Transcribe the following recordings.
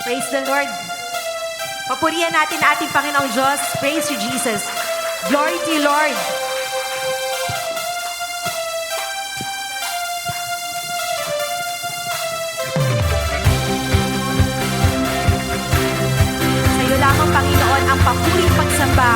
Praise the Lord. Papurihan natin ating Panginoong Diyos. Praise you, Jesus. Glory to you, Lord. Sa iyo lamang, Panginoon, ang papuring pagsamba.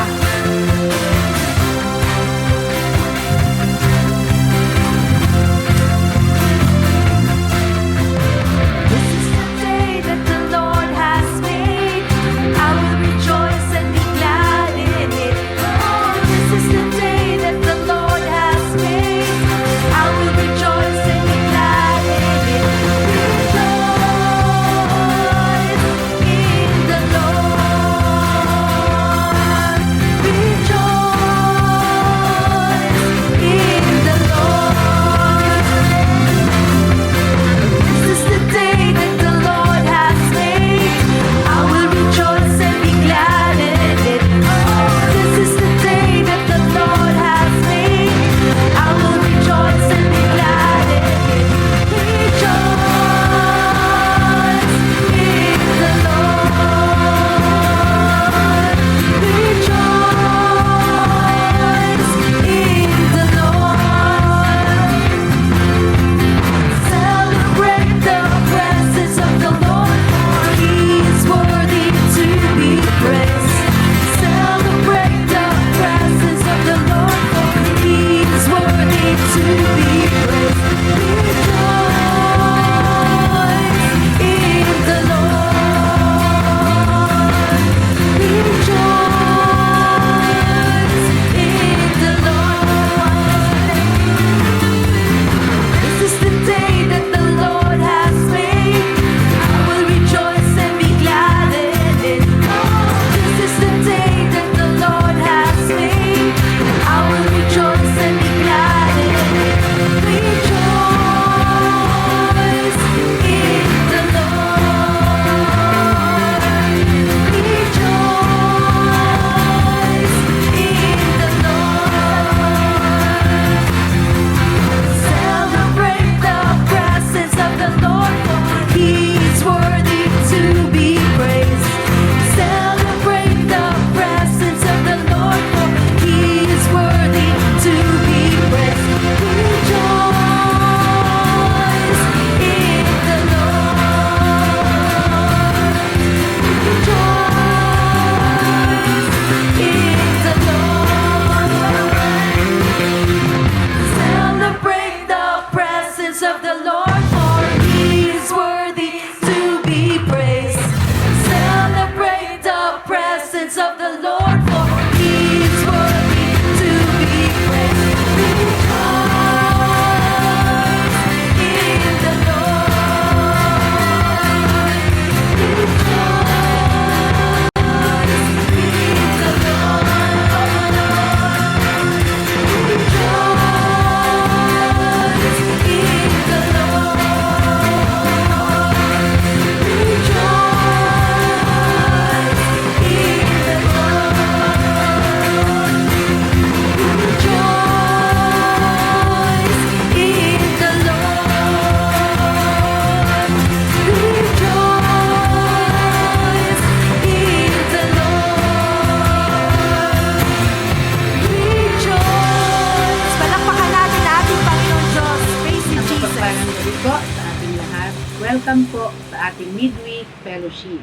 Welcome po sa ating midweek fellowship.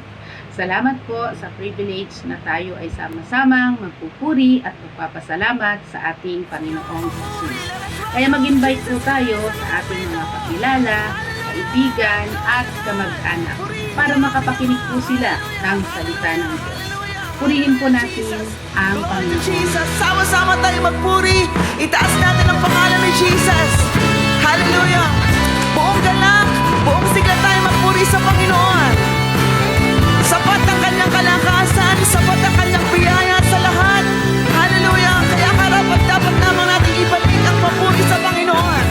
Salamat po sa privilege na tayo ay sama-samang magpupuri at magpapasalamat sa ating Panginoong Jesus. Kaya mag-invite po tayo sa ating mga kakilala, kaibigan at kamag-anak para makapakinig po sila ng salita ng Diyos. Purihin po natin ang Panginoon. Jesus, sama-sama tayo magpuri. Itaas natin ang pangalan ni Jesus. Hallelujah. Buong galak, buong sigla tayo magpuri sa Panginoon. Sapat ang kanyang kalakasan, sapat ang kanyang biyaya sa lahat. Hallelujah. Kaya karapat dapat naman natin ibalik ang papuri sa Panginoon.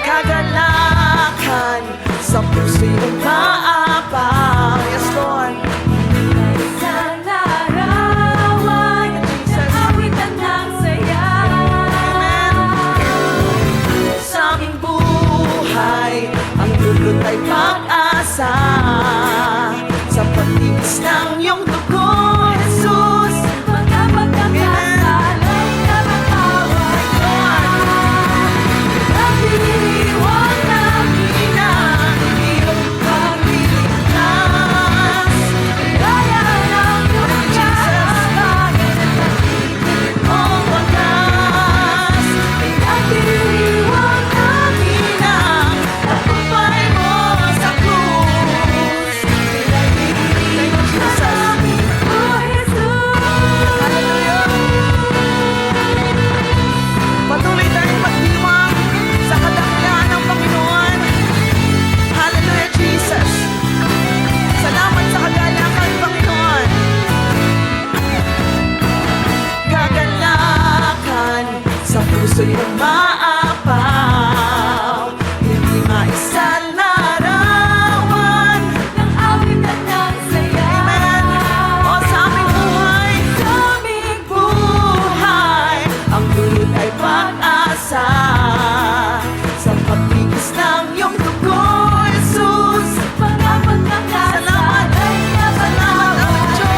Kagalakan sa puso'y umaabang. Yes, Lord. Sa aking buhay pagpipigis ng iyong dugo, Jesus. Mga pagkakasala'y nakakaway ka. Pinagdiriwang namin ang iyong pagliligtas. Kaya ng iyong kahabagan at pag-ibig mong wagas. Pinagdiriwang namin ang tagumpay mo sa krus. Pinagdiriwang namin, oh Jesus. Patuloy tayong magdiwang sa kadakilaan ng Panginoon. Hallelujah, Jesus. Salamat sa kagalakan, Panginoon. Kagalakan sa puso'y umaapaw, hindi maisalarawan. Ng awit at ng saya. Amen. O sa aming buhay, Sa aming buhay, ang dulot ay pag-asa. Sa pagpigis ng iyong dugo, Jesus. mga pagkakasala'y nakakaway ka.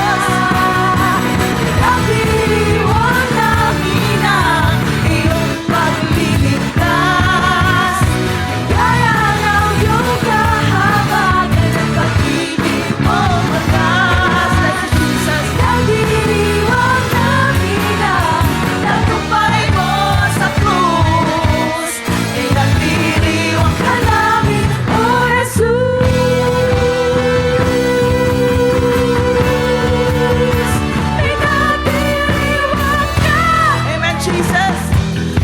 Pinagdiriwang namin ang Iyong pagliligtas. kaya ng iyong kahabagan at pag-ibig mong wagas. Jesus. Pinagdiriwang namin ang tagumpay mo Sa krus, pinagdiriwang ka namin, oh Jesus. Pinagdiriwang ka. Amen, Jesus.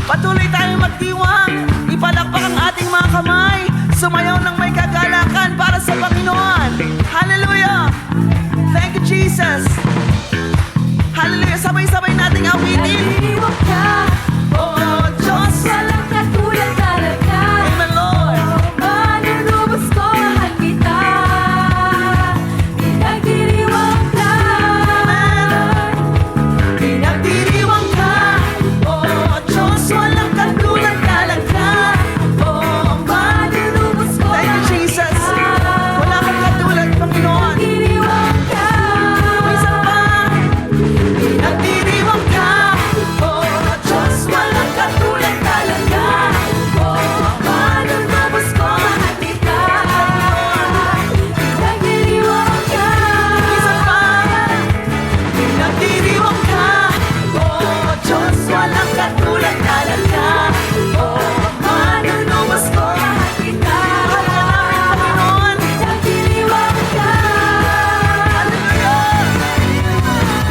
Patuloy tayong magdiwang. Ipalakpak ang ating mga kamay. Sumayaw ng may kagalakan para sa Panginoon. Hallelujah. Thank you, Jesus. Hallelujah. Sabay-sabay nating awitin. Pinagdiriwang ka. Oh, Diyos. Walang katulad talaga. Amen, Lord. Manunubos ko, mahal kita. Pinagdiriwang ka. Pinagdiriwang ka. Oh, Diyos. Walang katulad talaga. Oh, Manunubos ko, thank you, mahal Jesus. kita. Wala kang katulad, Panginoon. Pinagdiriwang ka. Isa pa. Pinagdiriwang ka. Oh, Diyos, walang katulad talaga. Oh, manunubos ko, mahal kita. Pinagdiriwang ka. Isa pa. Pinagdiriwang ka. Oh, Diyos, walang katulad talaga. Oh, manunubos ko. Mahal kita. Panginoon. Pinagdiriwang ka. Hallelujah.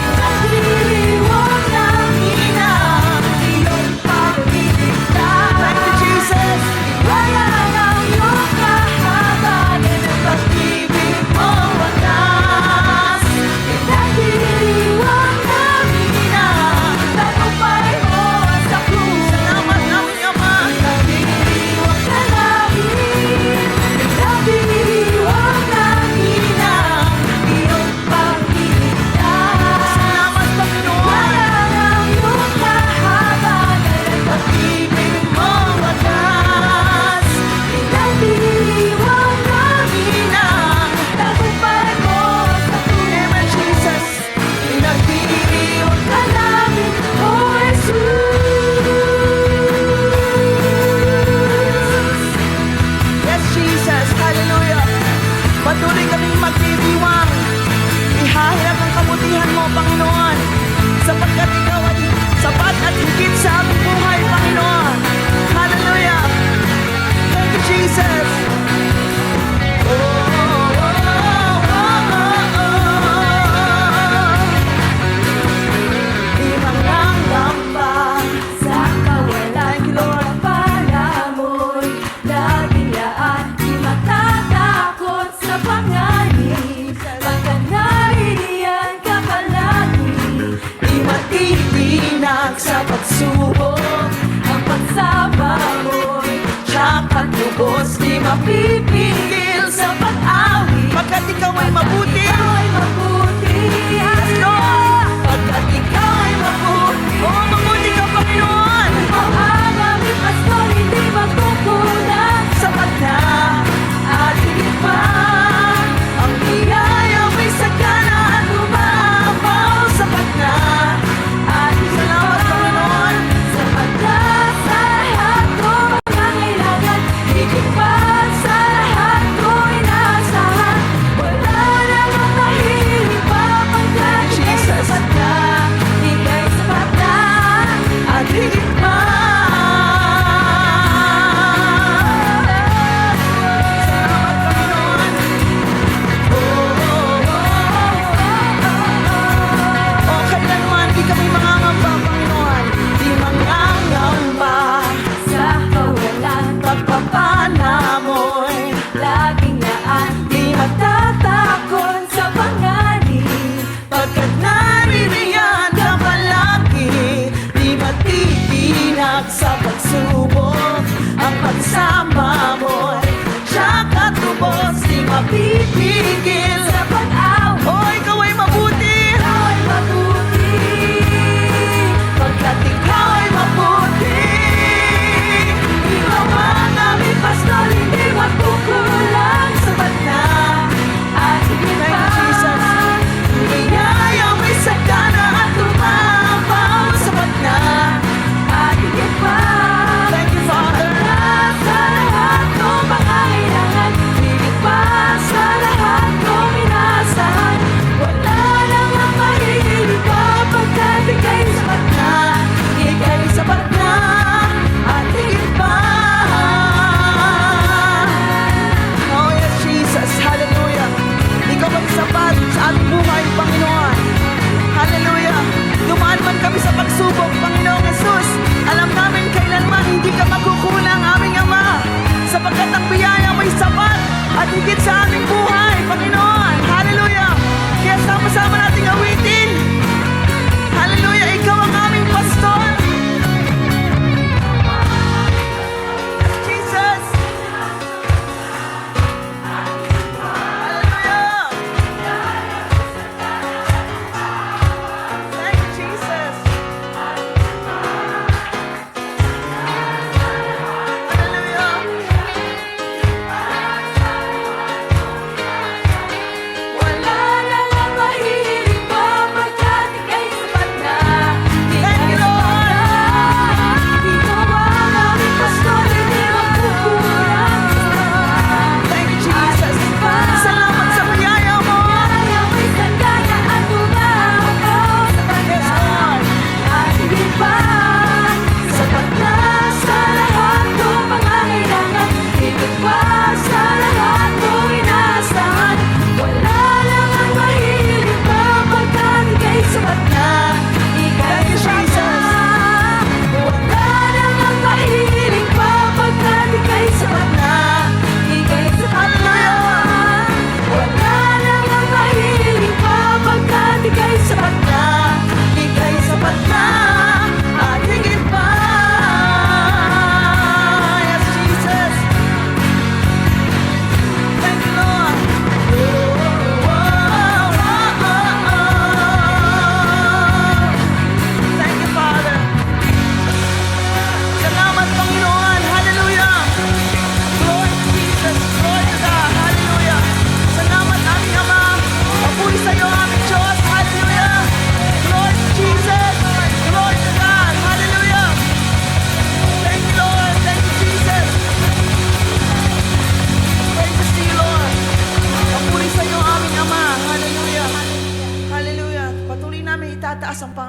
Pinagdiriwang namin ang iyong pagliligtas. Thank you, Jesus. Kaya ng iyong kahabagan at pag-ibig mong wagas. Pinagdiriwang namin ang tagumpay mo sa krus. Salamat namin, Ama. Pinagdiriwang ka namin. Pinagdiriwang namin ang iyong pagliligtas. Salamat, Panginoon. Kaya ng iyong kahabagan at pag-ibig mong wagas. Pinagdiriwang namin ang tagumpay mo sa krus. Amen, Jesus. Pinagdiriwang Ka namin, oh Jesus. Yes, Jesus. Hallelujah. Patuloy kaming magdidiwang. Ihahirap ang kabutihan mo, Panginoon. Sapagkat ikaw ay sapat at higit sa aming buhay, Panginoon. Hallelujah. Thank you, Jesus. Oh, oh, oh, oh, oh. Di manggambang Sa kawalan Thank you, Lord. para mo'y laging laan. Di matatakot sa panganib. Pagkat naririyan ka palagi. Di matitinag sa pagsubok. Ang pagsama mo'y Siyak at lubos, di mapipigil sa pag-awit. Pagkat ikaw ay mabuti. ikaw ay mabuti. Yes, Lord. Pagkat ikaw ay mabuti. Oh, mabuti ka, Panginoon. Ang aming pastor hindi magkukulang. Sapat na at higit pa. Ang biyaya may sagana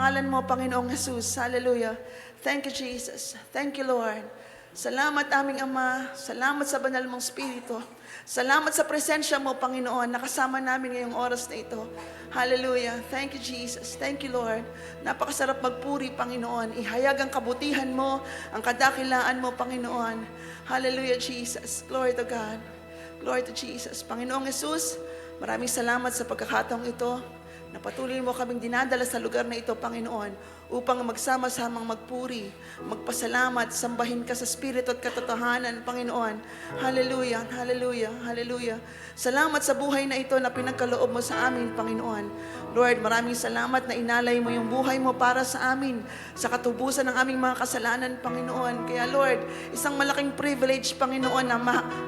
pangalan mo, Panginoong Jesus. Hallelujah. Thank you, Jesus. Thank you, Lord. Salamat aming Ama. Salamat sa banal mong Espiritu. Salamat sa presensya mo, Panginoon. Nakasama namin ngayong oras na ito. Hallelujah. Thank you, Jesus. Thank you, Lord. Napakasarap magpuri, Panginoon. Ihayag ang kabutihan mo, ang kadakilaan mo, Panginoon. Hallelujah, Jesus. Glory to God. Glory to Jesus. Panginoong Jesus, maraming salamat sa pagkakataong ito na patuloy mo kaming dinadala sa lugar na ito, Panginoon, upang magsama-samang magpuri, magpasalamat, sambahin ka sa Espiritu at katotohanan, Panginoon. Hallelujah, hallelujah, hallelujah. Salamat sa buhay na ito na pinagkaloob mo sa amin, Panginoon. Lord, maraming salamat na inalay mo yung buhay mo para sa amin, sa katubusan ng aming mga kasalanan, Panginoon. Kaya Lord, isang malaking privilege, Panginoon, na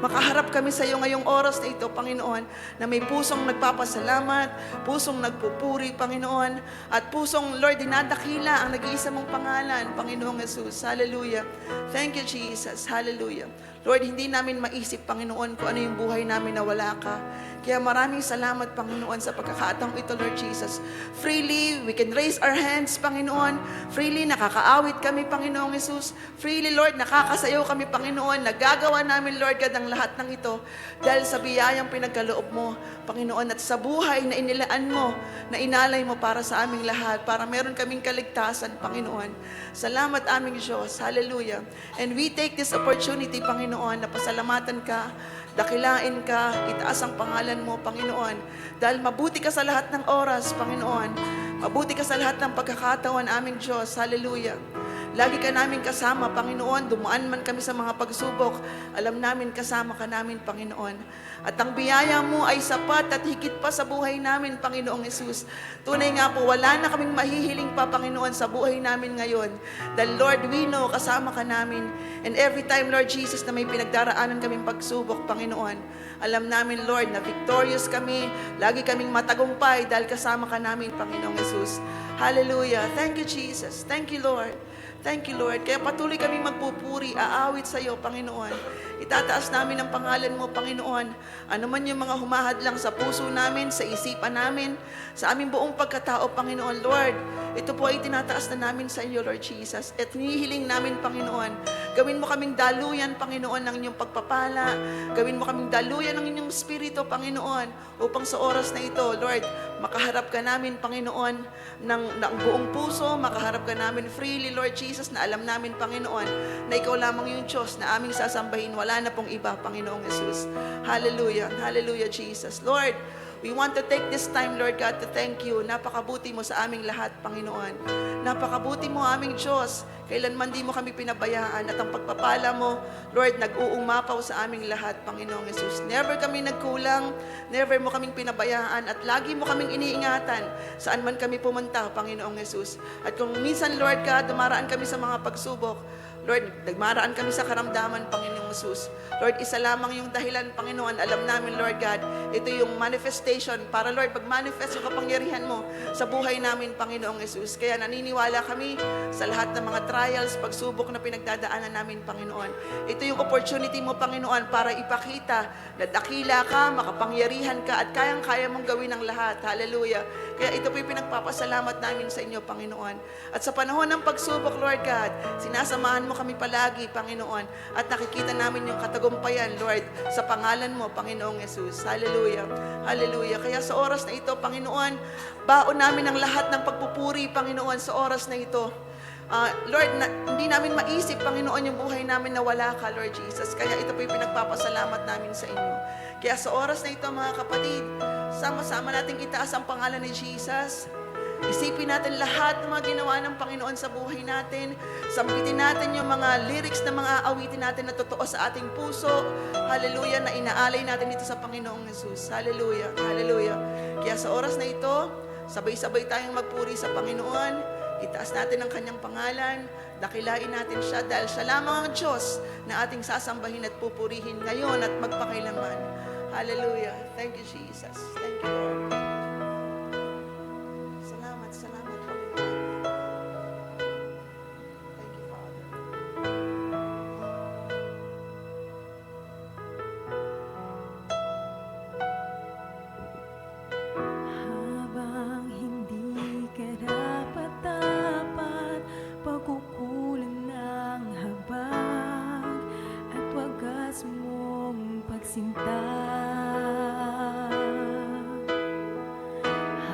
makaharap kami sa iyo ngayong oras na ito, Panginoon, na may pusong nagpapasalamat, pusong nagpupuri, Panginoon, at pusong, Lord, dinadakila ang nag-iisa mong pangalan, Panginoong Jesus. Hallelujah. Thank you, Jesus. Hallelujah. Lord, hindi namin maisip, Panginoon, kung ano yung buhay namin na wala ka. Kaya maraming salamat, Panginoon, sa pagkakataong ito, Lord Jesus. Freely, we can raise our hands, Panginoon. Freely, nakakaawit kami, Panginoong Jesus. Freely, Lord, nakakasayaw kami, Panginoon. Nagagawa namin, Lord God, ang lahat ng ito dahil sa biyayang pinagkaloob mo, Panginoon, at sa buhay na inilaan mo, na inalay mo para sa aming lahat, para meron kaming kaligtasan, Panginoon. Salamat aming Diyos. Hallelujah. And we take this opportunity, Panginoon, na pasalamatan ka, dakilain ka, itaas ang pangalan mo, Panginoon. Dahil mabuti ka sa lahat ng oras, Panginoon. Mabuti ka sa lahat ng pagkakataon, aming Diyos. Hallelujah. Lagi ka namin kasama, Panginoon. Dumaan man kami sa mga pagsubok, alam namin kasama ka namin, Panginoon. At ang biyaya mo ay sapat at higit pa sa buhay namin, Panginoong Jesus. Tunay nga po, wala na kaming mahihiling pa, Panginoon, sa buhay namin ngayon. Dahil Lord, we know, kasama ka namin. And every time, Lord Jesus, na may pinagdaraanan kaming pagsubok, Panginoon, alam namin, Lord, na victorious kami, lagi kaming matagumpay dahil kasama ka namin, Panginoong Jesus. Hallelujah. Thank you, Jesus. Thank you, Lord. Thank you, Lord. Kaya patuloy kaming magpupuri, aawit sa iyo, Panginoon. Itataas namin ang pangalan mo, Panginoon. Ano man yung mga humahadlang sa puso namin, sa isipan namin, sa aming buong pagkatao, Panginoon, Lord. Ito po ay tinataas na namin sa iyo, Lord Jesus. At hinihiling namin, Panginoon, gawin mo kaming daluyan, Panginoon, ng inyong pagpapala. Gawin mo kaming daluyan ng inyong Espiritu, Panginoon, upang sa oras na ito, Lord, makaharap ka namin, Panginoon, ng buong puso, makaharap ka namin freely, Lord Jesus, na alam namin, Panginoon, na ikaw lamang yung Diyos na aming sasambahin. Wala na pong iba, Panginoong Jesus. Hallelujah. Hallelujah, Jesus. Lord, we want to take this time, Lord God, to thank you. Napakabuti mo sa aming lahat, Panginoon. Napakabuti mo, aming Diyos. Kailanman di mo kami pinabayaan. At ang pagpapala mo, Lord, nag-uumapaw sa aming lahat, Panginoong Jesus. Never kami nagkulang. Never mo kaming pinabayaan. At lagi mo kaming iniingatan saan man kami pumunta, Panginoong Jesus. At kung minsan, Lord God, dumaraan kami sa mga pagsubok, Lord, nagmaraan kami sa karamdaman, Panginoong Jesus. Lord, isa lamang yung dahilan, Panginoon. Alam namin, Lord God, ito yung manifestation para, Lord, pag-manifest yung kapangyarihan mo sa buhay namin, Panginoong Jesus. Kaya naniniwala kami sa lahat ng mga trials, pagsubok na pinagdadaanan namin, Panginoon. Ito yung opportunity mo, Panginoon, para ipakita na dakila ka, makapangyarihan ka, at kayang-kaya mong gawin ang lahat. Hallelujah. Kaya ito po yung pinagpapasalamat namin sa inyo, Panginoon. At sa panahon ng pagsubok, Lord God, sinasamahan mo kami palagi, Panginoon. At nakikita namin yung katagumpayan, Lord, sa pangalan mo, Panginoong Jesus. Hallelujah. Hallelujah. Kaya sa oras na ito, Panginoon, baon namin ang lahat ng pagpupuri, Panginoon, sa oras na ito. Lord, hindi namin maisip, Panginoon, yung buhay namin na wala ka, Lord Jesus. Kaya ito po yung pinagpapasalamat namin sa inyo. Kaya sa oras na ito, mga kapatid, sama-sama nating itaas ang pangalan ni Jesus. Isipin natin lahat ng mga ginawa ng Panginoon sa buhay natin. Sambitin natin yung mga lyrics na mga awitin natin na totoo sa ating puso. Hallelujah, na inaalay natin dito sa Panginoong Jesus. Hallelujah, hallelujah. Kaya sa oras na ito, sabay-sabay tayong magpuri sa Panginoon. Itaas natin ang kanyang pangalan, dakilain natin siya dahil siya lamang ang Diyos na ating sasambahin at pupurihin ngayon at magpakailanman. Hallelujah. Thank you, Jesus. Thank you, Lord. Salamat, salamat, Panginoon. Thank you, Father. Habang hindi karapat-dapat sinta.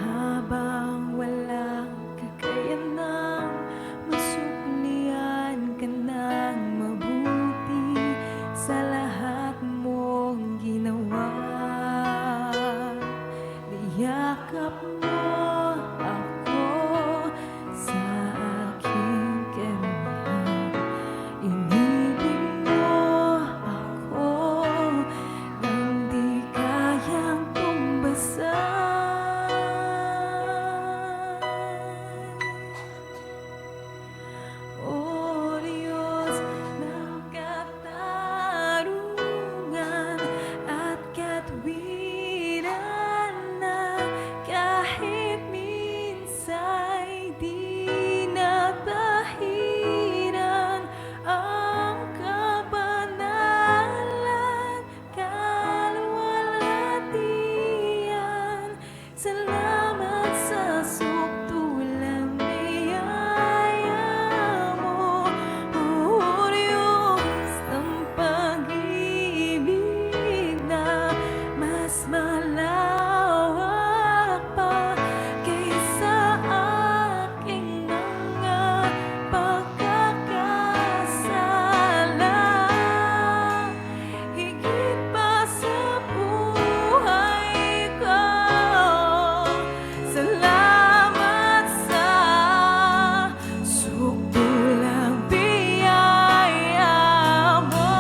Habang walang kakayanang masuklian ka ng mabuti sa lahat mong ginawa. Niyakap mo ako sa aking karamihan. Inibig mo ako nang di kayang tumbasan. O Diyos ng katarungan at katwiran na kahit minsa'y di natahiran ang kabanalan, kaluwalhatian. Salamat sa sukdulang biyaya mo, O Diyos ng pag-ibig na mas malawak pa kaysa aking mga pagkakasala. Higit pa sa buhay ko, salamat sa sukdulang biyaya mo.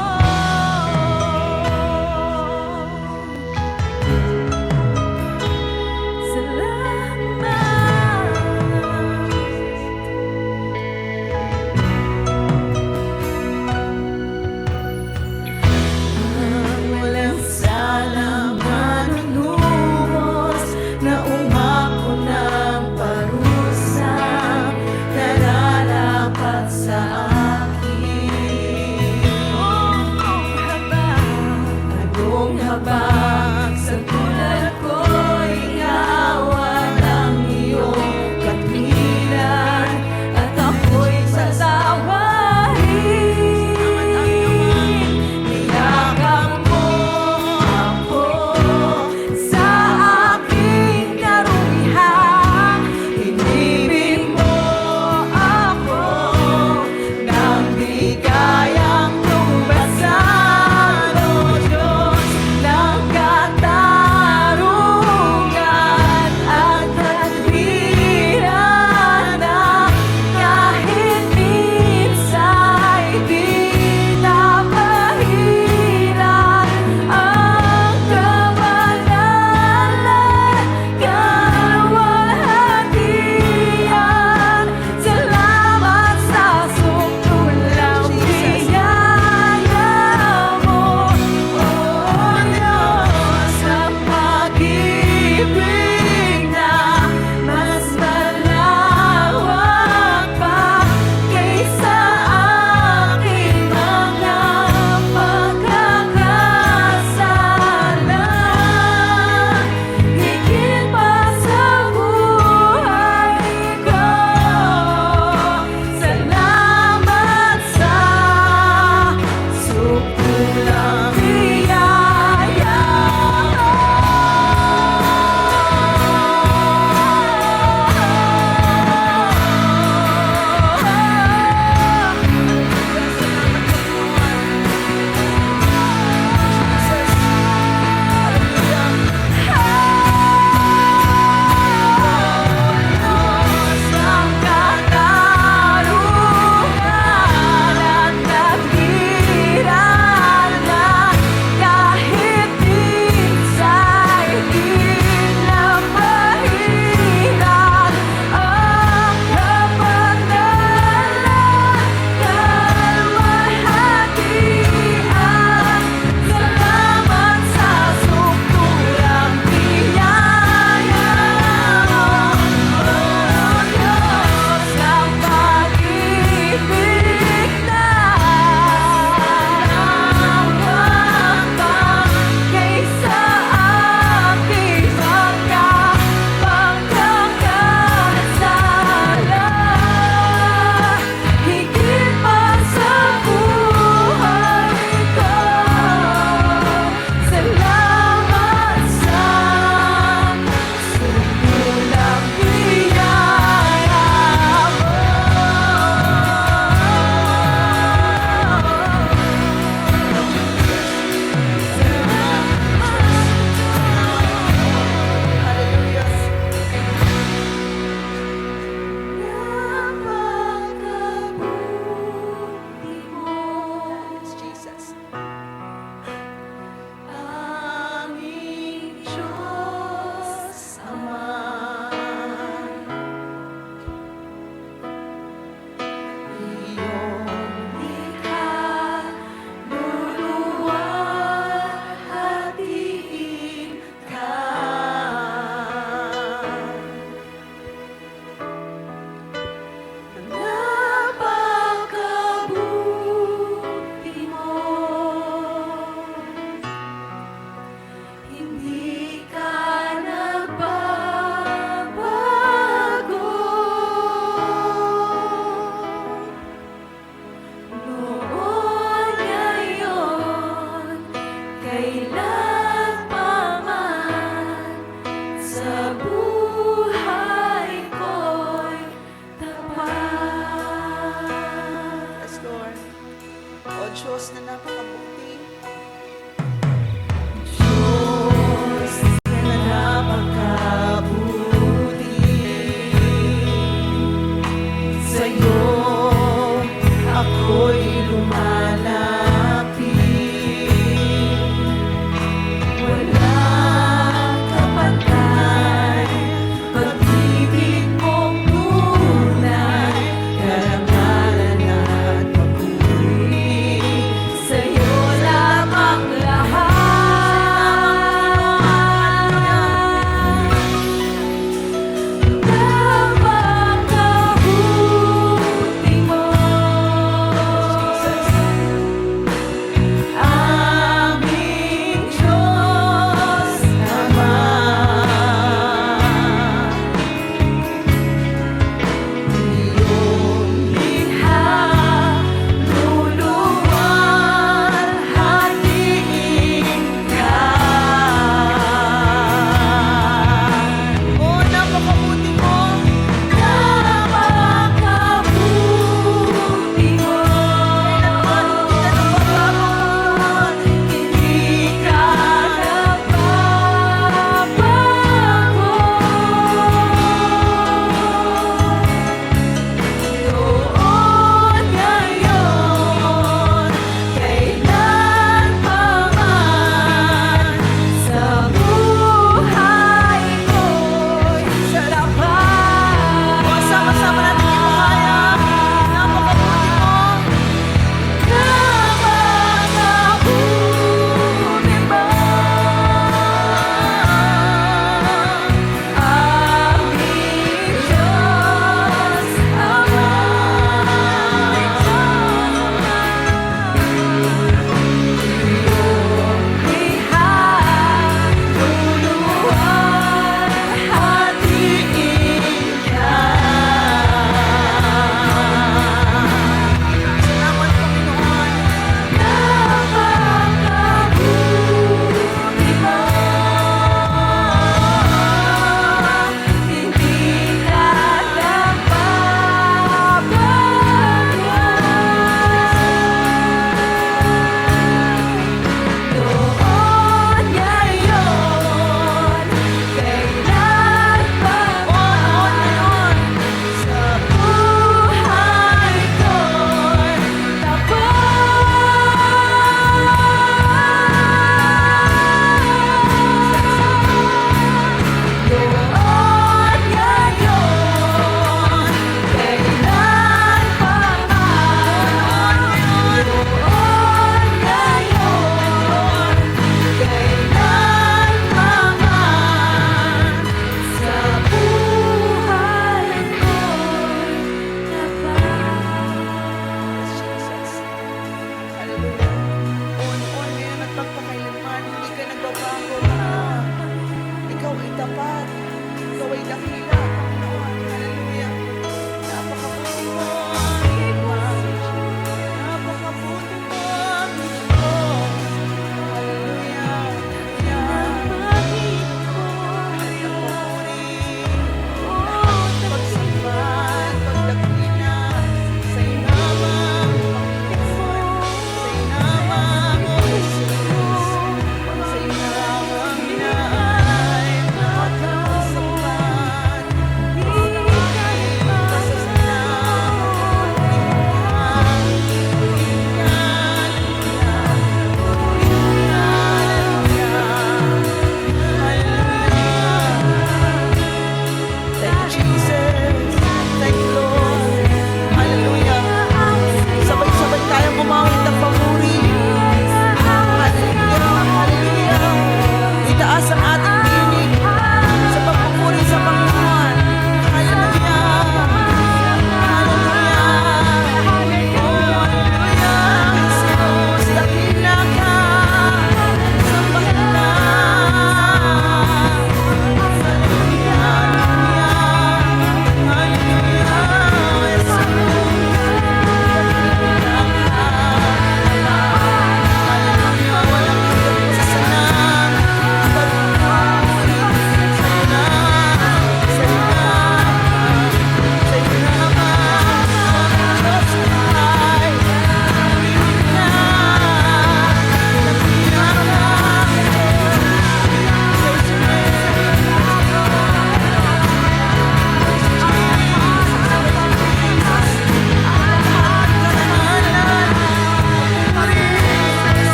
Ang walang salang manunubos na umako ng parusa, nararapat sa akin. Anong habang sa tulad ko'y ngawan ng iyong katwiran at ako'y sasawahin. Niyakap mo ako sa aking karumihan. Inibig mo ako nang di kayang tumbasan. O Diyos ng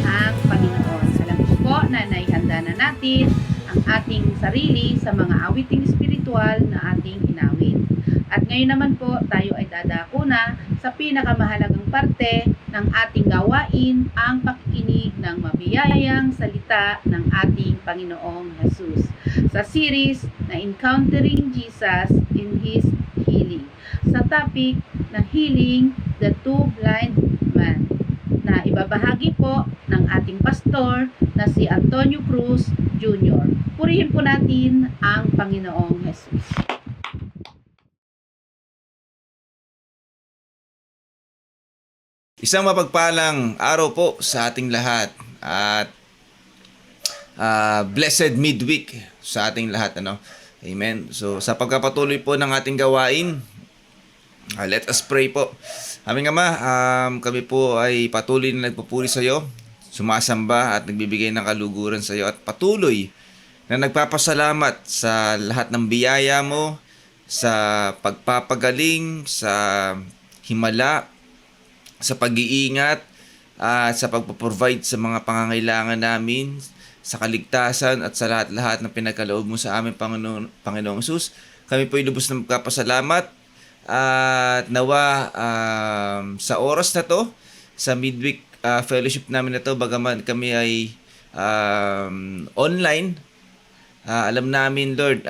ang Panginoon. Alam ko po na naihanda na natin ang ating sarili sa mga awiting espiritual na ating inawit. At ngayon naman po, tayo ay dadako na sa pinakamahalagang parte ng ating gawain, ang pakikinig ng mabiyayang salita ng ating Panginoong Jesus sa series na Encountering Jesus in His Healing, sa topic na Healing the Two Blind Men, na ibabahagi po ng ating pastor na si Antonio Cruz Jr. Purihin po natin ang Panginoong Jesus. Isang mapagpalang araw po sa ating lahat at blessed midweek sa ating lahat, ano? Amen. So sa pagpapatuloy po ng ating gawain, let us pray po. Aming Ama, kami po ay patuloy na nagpupuri sa iyo, sumasamba at nagbibigay ng kaluguran sa iyo at patuloy na nagpapasalamat sa lahat ng biyaya mo, sa pagpapagaling, sa himala, sa pag-iingat at sa pagpo-provide sa mga pangangailangan namin, sa kaligtasan at sa lahat-lahat na pinagkaloob mo sa amin, Panginoong Jesus. Kami po ay lubos na magpapasalamat at nawa sa oras na to, sa midweek fellowship namin na to, bagaman kami ay online, alam namin, Lord,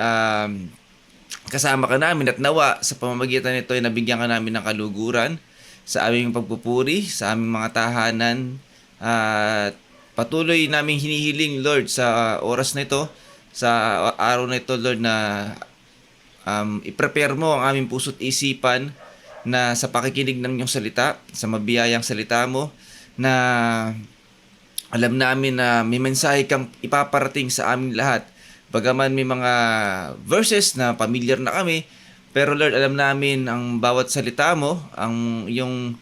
kasama ka namin at nawa sa pamamagitan nito ay nabigyan ka namin ng kaluguran sa aming pagpupuri, sa aming mga tahanan, at patuloy naming hinihiling, Lord, sa oras na ito, sa araw na ito, Lord, na i-prepare mo ang aming puso't isipan na sa pakikinig ng iyong salita, sa mabiyayang salita mo, na alam namin na may mensahe kang ipaparating sa amin lahat. Bagaman may mga verses na familiar na kami, pero Lord, alam namin ang bawat salita mo, ang iyong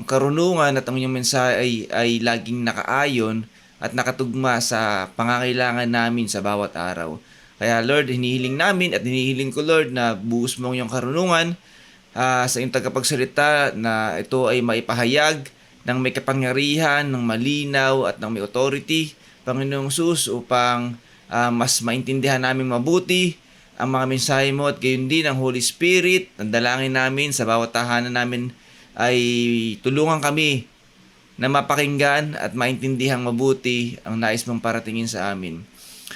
karunungan at ang iyong mensahe ay laging nakaayon at nakatugma sa pangangailangan namin sa bawat araw. Kaya Lord, hinihiling namin at hinihiling ko, Lord, na buhos mo ang iyong karunungan sa iyong tagapagsalita, na ito ay maipahayag ng may kapangyarihan, ng malinaw at ng may authority, Panginoong Jesus, upang mas maintindihan namin mabuti ang mga mensahe mo, at gayon din ang Holy Spirit. Ang dalangin namin sa bawat tahanan namin ay tulungan kami na mapakinggan at maintindihan mabuti ang nais mong paratingin sa amin.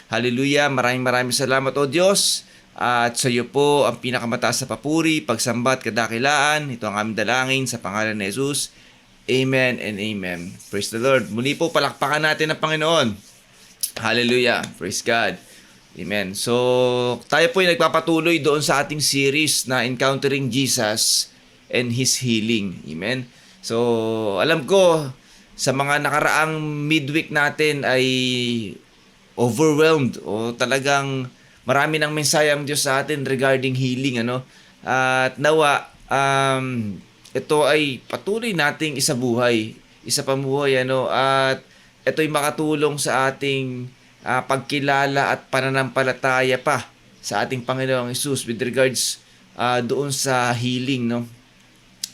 Hallelujah! Maraming salamat, O Diyos, at sa iyo po ang pinakamataas na papuri, pagsambat, kadakilaan. Ito ang aming dalangin sa pangalan ni Jesus. Amen and amen. Praise the Lord. Muli po, palakpakan natin ang Panginoon. Hallelujah! Praise God! Amen. So, tayo po ay nagpapatuloy doon sa ating series na Encountering Jesus and His Healing. Amen. So, alam ko, sa mga nakaraang midweek natin ay overwhelmed o talagang marami ng mensahe ang Diyos sa atin regarding healing, ano? At nawa, ito ay patuloy nating isabuhay, isa pamuhay, ano? At ito ay makatulong sa ating pagkilala at pananampalataya pa sa ating Panginoong Jesus with regards doon sa healing, no?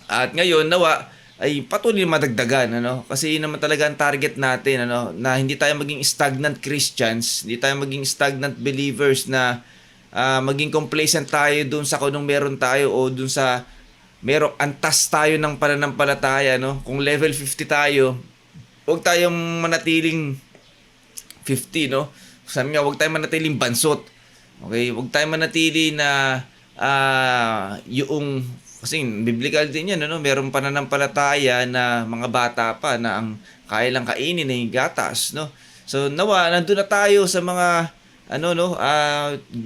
At ngayon, nawa ay patuloy madagdagan, ano? Kasi yun naman talaga ang target natin, ano? Na hindi tayo maging stagnant Christians, hindi tayo maging stagnant believers na maging complacent tayo doon sa kung meron tayo o doon sa merong antas tayo ng pananampalataya, no? Kung level 50 tayo, huwag tayong manatiling 50, no? Sabi nga, huwag tayong manatiling bansot. Okay? Huwag tayong manatili na yung, kasi biblical din yan, no? Merong pananampalataya na mga bata pa na ang kaya lang kainin ay gatas, no? So, nawa, nandun na tayo sa mga,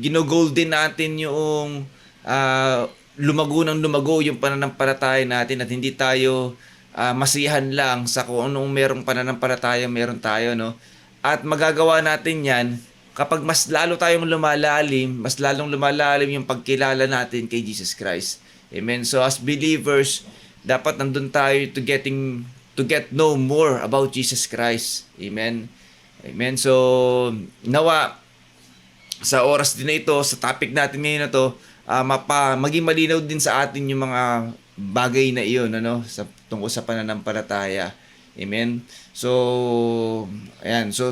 ginogolden natin yung lumago ng lumago yung pananampalataya natin at hindi tayo masiyahan lang sa kung anong merong pananampalataya meron tayo, no? At magagawa natin yan kapag mas lalo tayong lumalalim, mas lalong lumalalim yung pagkilala natin kay Jesus Christ. Amen. So as believers, dapat nandun tayo to get know more about Jesus Christ. Amen. Amen. So nawa sa oras din na ito, sa topic natin ngayon na to, maging malinaw din sa atin yung mga bagay na iyon, ano, tungkol sa pananampalataya. Amen. So, ayan. So,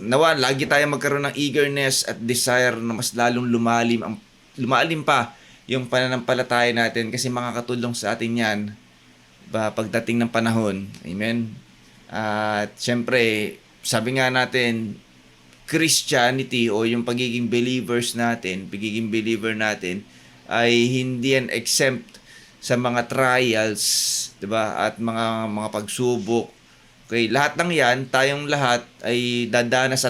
nawa, lagi tayo magkaroon ng eagerness at desire na mas lalong lumalim pa yung pananampalataya natin kasi makakatulong sa atin yan pagdating ng panahon. Amen. At syempre, sabi nga natin, Christianity o yung pagiging believer natin ay hindi yan exempt sa mga trials, 'di ba? At mga pagsubok. Okay, lahat ng 'yan, tayong lahat ay dadanas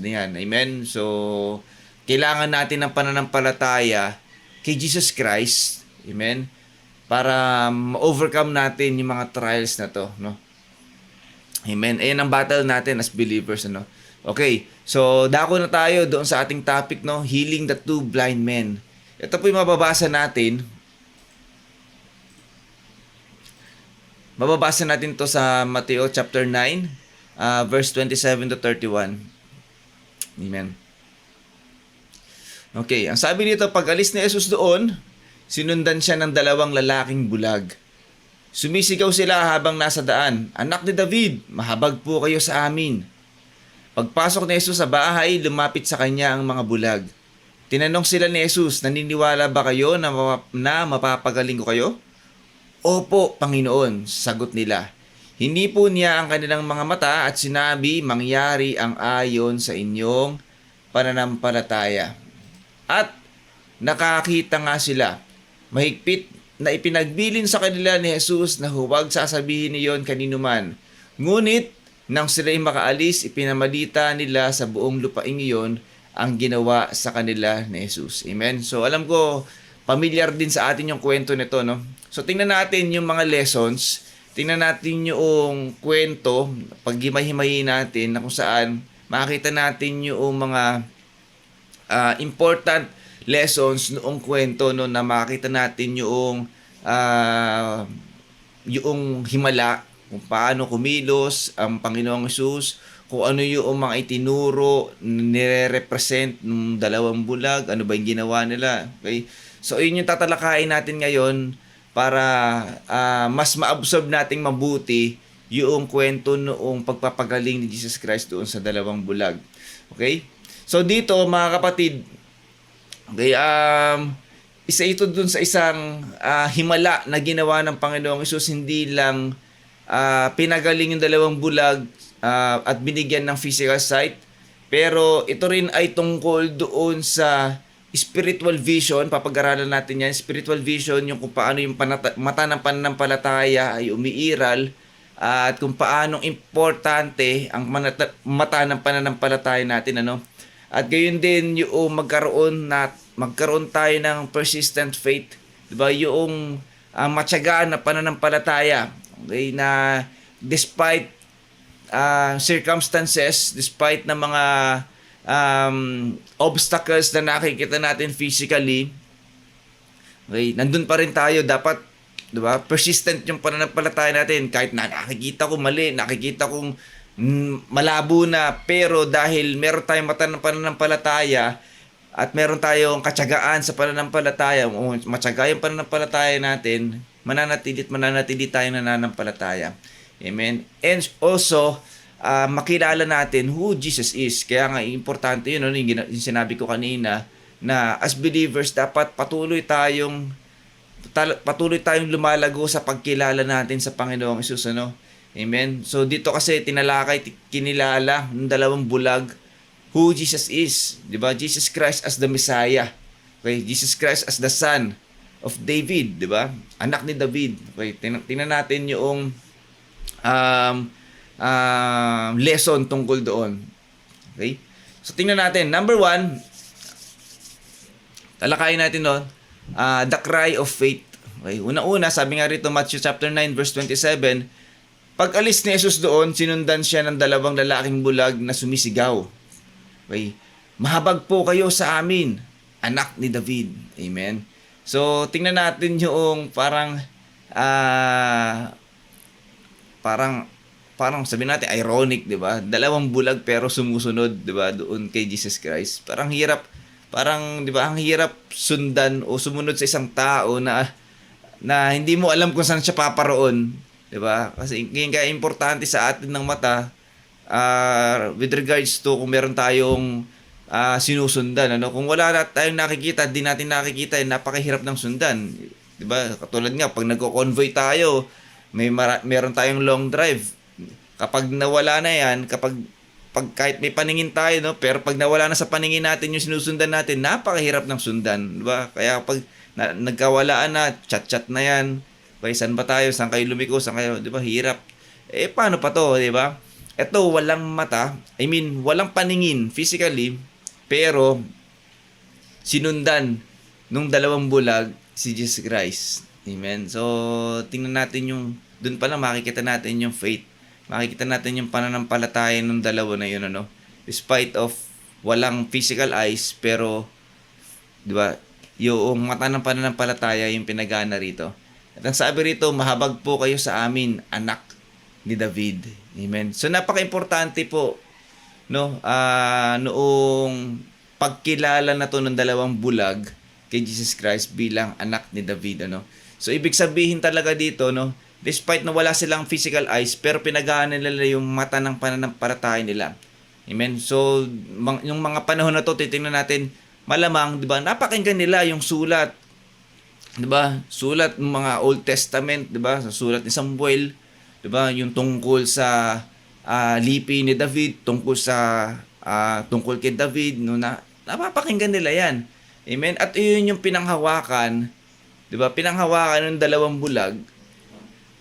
din 'yan. Amen. So, kailangan natin ng pananampalataya kay Jesus Christ. Amen. Para ma-overcome natin yung mga trials na 'to, no? Amen. Ayan ang battle natin as believers, ano? Okay. So, dako na tayo doon sa ating topic, no? Healing the two blind men. Ito po yung mababasa natin. Mababasa natin to sa Mateo chapter 9, verse 27 to 31. Amen. Okay, ang sabi dito, pag alis ni Jesus doon, sinundan siya ng dalawang lalaking bulag. Sumisigaw sila habang nasa daan, "Anak ni David, mahabag po kayo sa amin." Pagpasok ni Jesus sa bahay, lumapit sa kanya ang mga bulag. Tinanong sila ni Jesus, "Naniniwala ba kayo na mapapagaling ko kayo?" "Opo, Panginoon," sagot nila. Hindi po niya ang kanilang mga mata at sinabi, "Mangyari ang ayon sa inyong pananampalataya." At nakakita nga sila. Mahigpit na ipinagbilin sa kanila ni Jesus na huwag sasabihin niyon kanino man. Ngunit nang sila'y makaalis, ipinamalita nila sa buong lupaing iyon ang ginawa sa kanila ni Jesus. Amen? So alam ko, familiar din sa atin yung kwento nito, no? So tingnan natin yung mga lessons, tingnan natin yung kwento, paghimay-himayin natin na kung saan makita natin yung mga important lessons noong kwento, no, na makita natin yung himala kung paano kumilos ang Panginoong Hesus, kung ano yung mga itinuro, nire-represent ng dalawang bulag, ano ba yung ginawa nila. Okay? So, yun yung tatalakayin natin ngayon para mas ma-absorb nating mabuti yung kwento noong pagpapagaling ni Jesus Christ doon sa dalawang bulag. Okay? So, dito, mga kapatid, okay, isa ito doon sa isang himala na ginawa ng Panginoong Hesus, hindi lang pinagaling yung dalawang bulag at binigyan ng physical sight, pero ito rin ay tungkol doon sa spiritual vision. Papag-aralan natin yan. Spiritual vision, yung kung paano yung mata ng pananampalataya ay umiiral at kung paano importante ang mata ng pananampalataya natin, ano. At gayon din yung magkaroon tayo ng persistent faith, 'di ba? Yung matyagaan na pananampalataya, okay, na despite circumstances, despite ng mga obstacles na nakikita natin physically, okay, nandun pa rin tayo. Dapat, 'di ba? Persistent yung pananampalataya natin kahit na nakikita ko mali, nakikita kong malabo na, pero dahil meron tayong mata ng pananampalataya at meron tayong katyagaan sa pananampalataya, matyaga yung pananampalataya natin, mananatili tayo nananampalataya. Amen. And also, makilala natin who Jesus is. Kaya nga, importante yun, yung sinabi ko kanina, na as believers, dapat patuloy tayong lumalago sa pagkilala natin sa Panginoong Hesus, ano? Amen. So dito kasi kinilala ng dalawang bulag who Jesus is, 'di ba? Jesus Christ as the Messiah. Okay, Jesus Christ as the Son of David, 'di ba? Anak ni David. Okay, tingnan natin yung lesson tungkol doon. Okay? So tingnan natin, number 1, talakayin natin doon, the cry of faith. Okay, una-una, sabi nga rito Matthew chapter 9 verse 27, pag alis ni Jesus doon, sinundan siya ng dalawang lalaking bulag na sumisigaw. Okay? Mahabag po kayo sa amin, anak ni David. Amen. So, tingnan natin yung parang sabihin natin ironic, 'di ba? Dalawang bulag pero sumusunod, 'di ba, doon kay Jesus Christ. 'Di ba, ang hirap sundan o sumunod sa isang tao na hindi mo alam kung saan siya paparoon. 'Di ba? Kasi kaya importante sa atin ng mata with regards to kung meron tayong sinusundan, ano? Kung wala na tayong nakikita, di natin nakikita, napakahirap ng sundan. 'Di ba? Katulad nga pag nagko-convoy tayo, meron tayong long drive. Kapag nawala na 'yan, kahit may paningin tayo, no, pero pag nawala na sa paningin natin yung sinusundan natin, napakahirap ng sundan, 'di ba? Kaya pag nagkawalaan na, chat-chat na 'yan. Bay, saan ba tayo? Saan kayo lumiko? Saan kayo, 'di ba? Hirap. Paano pa 'to, 'di ba? Ito, walang mata, walang paningin physically, pero sinundan nung dalawang bulag si Jesus Christ. Amen. So, tingnan natin doon pa lang makikita natin yung faith. Makikita natin yung pananampalataya ng dalawa na yun, ano? Despite of walang physical eyes, pero, di ba, yung mata ng pananampalataya yung pinagana rito. At ang sabi rito, mahabag po kayo sa amin, anak ni David. Amen. So, napaka-importante po, no? Noong pagkilala na to ng dalawang bulag kay Jesus Christ bilang anak ni David, ano? So, ibig sabihin talaga dito, no? Despite na wala silang physical eyes, pero pinagana nila yung mata ng pananampalataya nila. Amen? So, yung mga panahon na to, titingnan natin, malamang, di ba, napakinggan nila yung sulat. Di ba? Sulat ng mga Old Testament, di ba? Sa sulat ni Samuel, di ba? Yung tungkol sa lipi ni David, tungkol kay David, no, napapakinggan nila yan. Amen? At yun yung pinanghawakan, di ba? Pinanghawakan ng dalawang bulag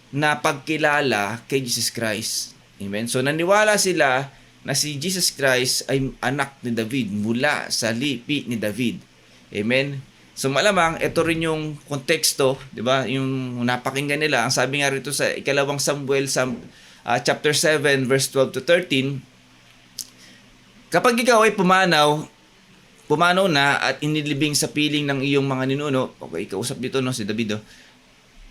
na pagkilala kay Jesus Christ. Amen? So, naniwala sila na si Jesus Christ ay anak ni David mula sa lipi ni David. Amen? So, malamang, ito rin yung konteksto, di ba? Yung napakinggan nila. Ang sabi nga rito sa ikalawang Samuel, chapter 7, verse 12 to 13, kapag ikaw ay pumanaw na at inilibing sa piling ng iyong mga ninuno, okay, kausap dito, no, si David,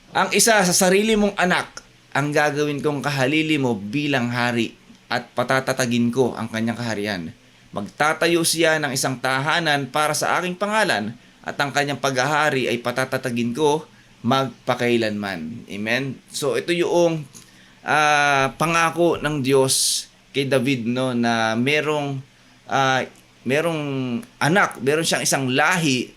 ang isa sa sarili mong anak, ang gagawin kong kahalili mo bilang hari at patatatagin ko ang kanyang kaharian. Magtatayo siya ng isang tahanan para sa aking pangalan at ang kanyang paghahari ay patatatagin ko magpakailanman. Amen? So ito yung pangako ng Diyos kay David, no, na merong anak, meron siyang isang lahi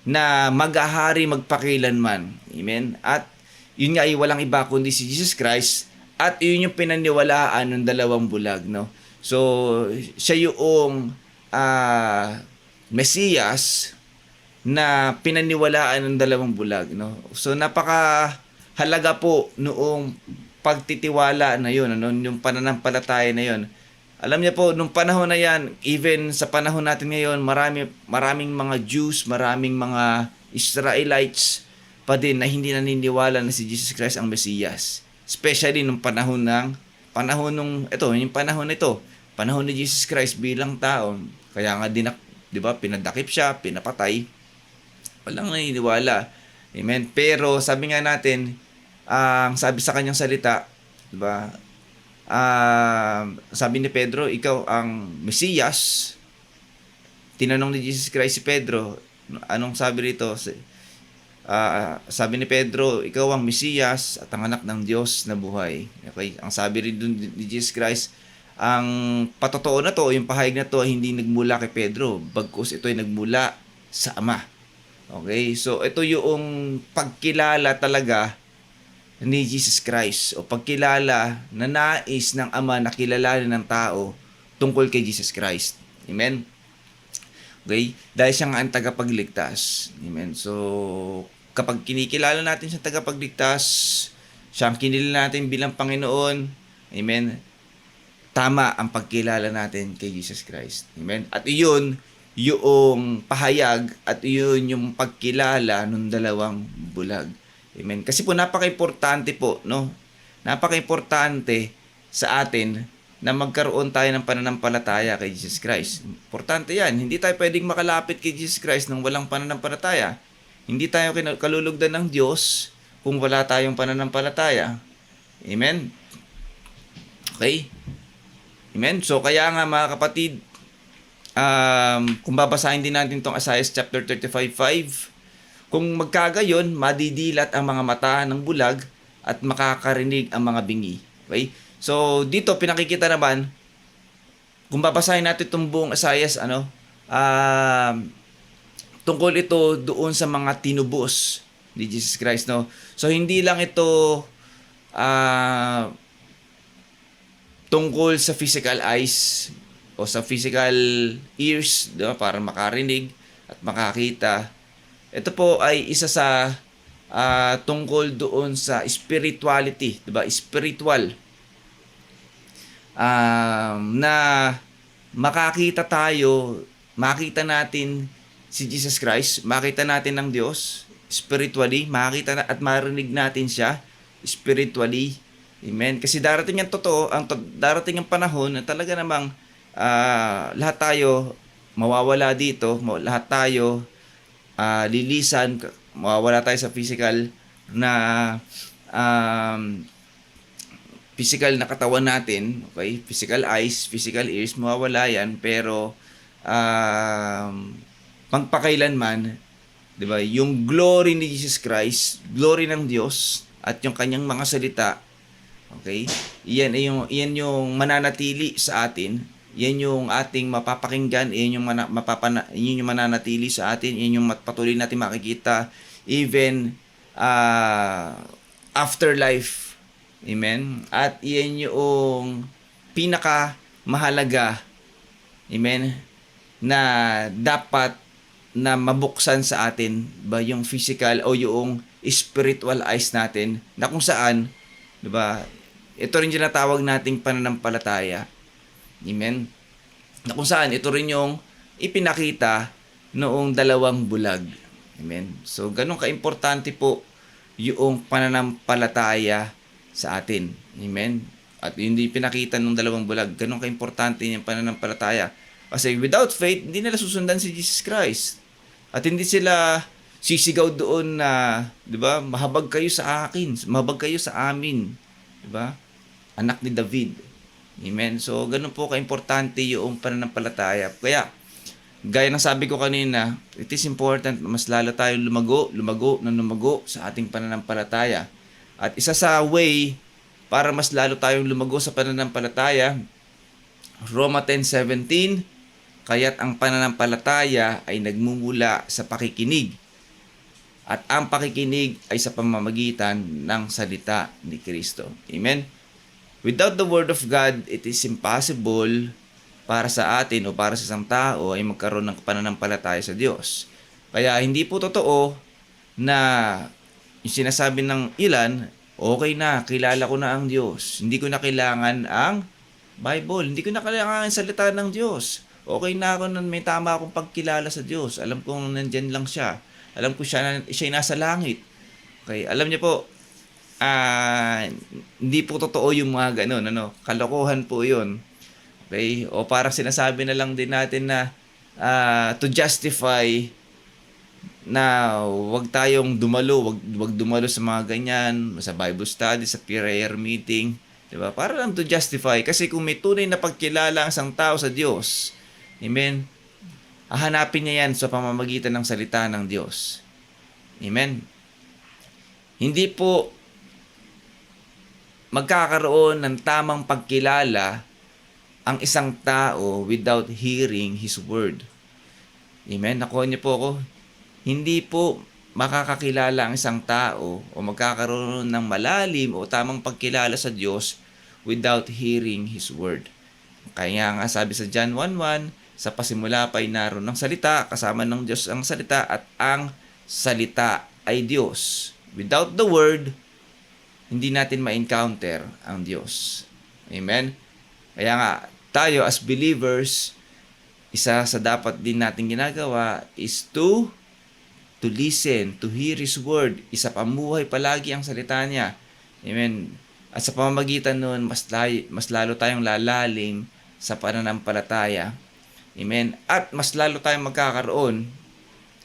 na maghahari magpakailanman. Amen? At yun nga ay walang iba kundi si Jesus Christ at yun yung pinaniwalaan ng dalawang bulag, no? So, siya yung Mesiyas na pinaniwalaan ng dalawang bulag, no? So, napakahalaga po noong pagtitiwala na yun, ano? Yung pananampalataya na yun. Alam niya po, nung panahon na yan, even sa panahon natin ngayon, maraming mga Jews, maraming mga Israelites pa din na hindi naniniwala na si Jesus Christ ang Mesiyas. Especially nung panahon ni Jesus Christ bilang tao. Kaya nga di ba, pinadakip siya, pinapatay. Walang naniniwala. Amen. Pero sabi nga natin, ang sabi sa kanyang salita, di ba, sabi ni Pedro, ikaw ang Mesiyas. Tinanong ni Jesus Christ si Pedro, anong sabi rito? Sabi ni Pedro, ikaw ang Mesiyas at ang anak ng Diyos na buhay. Okay? Ang sabi rin dun ni Jesus Christ, ang patotoo na to, yung pahayag na to, hindi nagmula kay Pedro, bagkus ito ay nagmula sa Ama. Okay? So, ito yung pagkilala talaga ni Jesus Christ o pagkilala na nais ng Ama na kilalanin ng tao tungkol kay Jesus Christ. Amen? Okay? Dahil siya nga ang tagapagligtas. Amen? So, kapag kinikilala natin siya tagapagligtas, siya ang kinilala natin bilang Panginoon, amen, tama ang pagkilala natin kay Jesus Christ. Amen? At iyon, yung pahayag at iyon yung pagkilala ng dalawang bulag. Amen. Kasi po napaka-importante po, no? Napaka-importante sa atin na magkaroon tayo ng pananampalataya kay Jesus Christ. Importante 'yan. Hindi tayo pwedeng makalapit kay Jesus Christ nang walang pananampalataya. Hindi tayo kalulugdan ng Diyos kung wala tayong pananampalataya. Amen. Okay? Amen. So kaya nga mga kapatid, kung babasahin din natin tong Isaiah chapter 35:5, kung magkagayon, madidilat ang mga mata ng bulag at makakarinig ang mga bingi. Okay? So, dito pinakikita naman, kung babasahin natin itong buong Isaiah, tungkol ito doon sa mga tinubos ni Jesus Christ, no? So, hindi lang ito tungkol sa physical eyes o sa physical ears, diba, para makarinig at makakita. Ito po ay isa sa tungkol doon sa spirituality, diba? Spiritual. Na makakita tayo, makita natin si Jesus Christ, makita natin ng Diyos spiritually, makita na, at marinig natin siya spiritually. Amen. Kasi darating ang totoo, darating ang panahon na talaga namang lahat tayo mawawala dito, lahat tayo lilisan, mawawala tayo sa physical na physical na katawan natin, okay? Physical eyes, physical ears, mawawala yan, pero pagpakailanman, 'di ba? Yung glory ni Jesus Christ, glory ng Diyos at yung kanyang mga salita, okay? Iyan yung mananatili sa atin. Yan yung ating mapapakinggan, yan yung mananatili sa atin, yan yung patuloy natin makikita even afterlife. Amen. At iyan yung pinaka mahalaga, amen, na dapat na mabuksan sa atin, ba, yung physical o yung spiritual eyes natin, na kung saan, 'di ba? Ito rin yung natawag nating pananampalataya. Amen. Na kung saan ito rin yung ipinakita noong dalawang bulag. Amen. So ganun kaimportante po yung pananampalataya sa atin. Amen. At hindi pinakita ng dalawang bulag, ganun kaimportante yung pananampalataya. Kasi without faith, hindi nila susundan si Jesus Christ. At hindi sila sisigaw doon na, 'di ba? Mahabag kayo sa akin, mahabag kayo sa amin, 'di ba? Anak ni David. Amen. So, ganun po kaimportante yung pananampalataya. Kaya, gaya ng sabi ko kanina, it is important na mas lalo tayong lumago sa ating pananampalataya. At isa sa way para mas lalo tayong lumago sa pananampalataya, Roma 10:17, kaya't ang pananampalataya ay nagmumula sa pakikinig. At ang pakikinig ay sa pamamagitan ng salita ni Kristo. Amen. Without the Word of God, it is impossible para sa atin o para sa isang tao ay magkaroon ng pananampalataya sa Diyos. Kaya hindi po totoo na yung sinasabi ng ilan, okay na, kilala ko na ang Diyos. Hindi ko na kailangan ang Bible. Hindi ko na kailangan ang salita ng Diyos. Okay na ako na may tama akong pagkilala sa Diyos. Alam kong nandyan lang siya. Alam ko siya'y nasa langit. Okay, alam niyo po, hindi po totoo yung mga ganun, kalokohan po yun. Okay, o parang sinasabi na lang din natin na to justify na wag tayong wag dumalo sa mga ganyan, sa Bible study, sa prayer meeting, 'di ba? Para lang to justify, kasi kung may tunay na pagkilala ang isang tao sa Diyos, amen, hahanapin niya yan sa pamamagitan ng salita ng Diyos. Amen. Hindi po magkakaroon ng tamang pagkilala ang isang tao without hearing His Word. Amen? Nakuha niyo po ako? Hindi po makakakilala ang isang tao o magkakaroon ng malalim o tamang pagkilala sa Diyos without hearing His Word. Kaya nga sabi sa John 1:1, sa pasimula pa'y naroon ng salita, kasama ng Diyos ang salita, at ang salita ay Diyos. Without the Word, hindi natin ma-encounter ang Diyos. Amen? Kaya nga, tayo as believers, isa sa dapat din natin ginagawa is to listen, to hear His Word. Isa pamuhay palagi ang salita niya. Amen? At sa pamamagitan nun, mas lalo tayong lalalim sa pananampalataya. Amen? At mas lalo tayong magkakaroon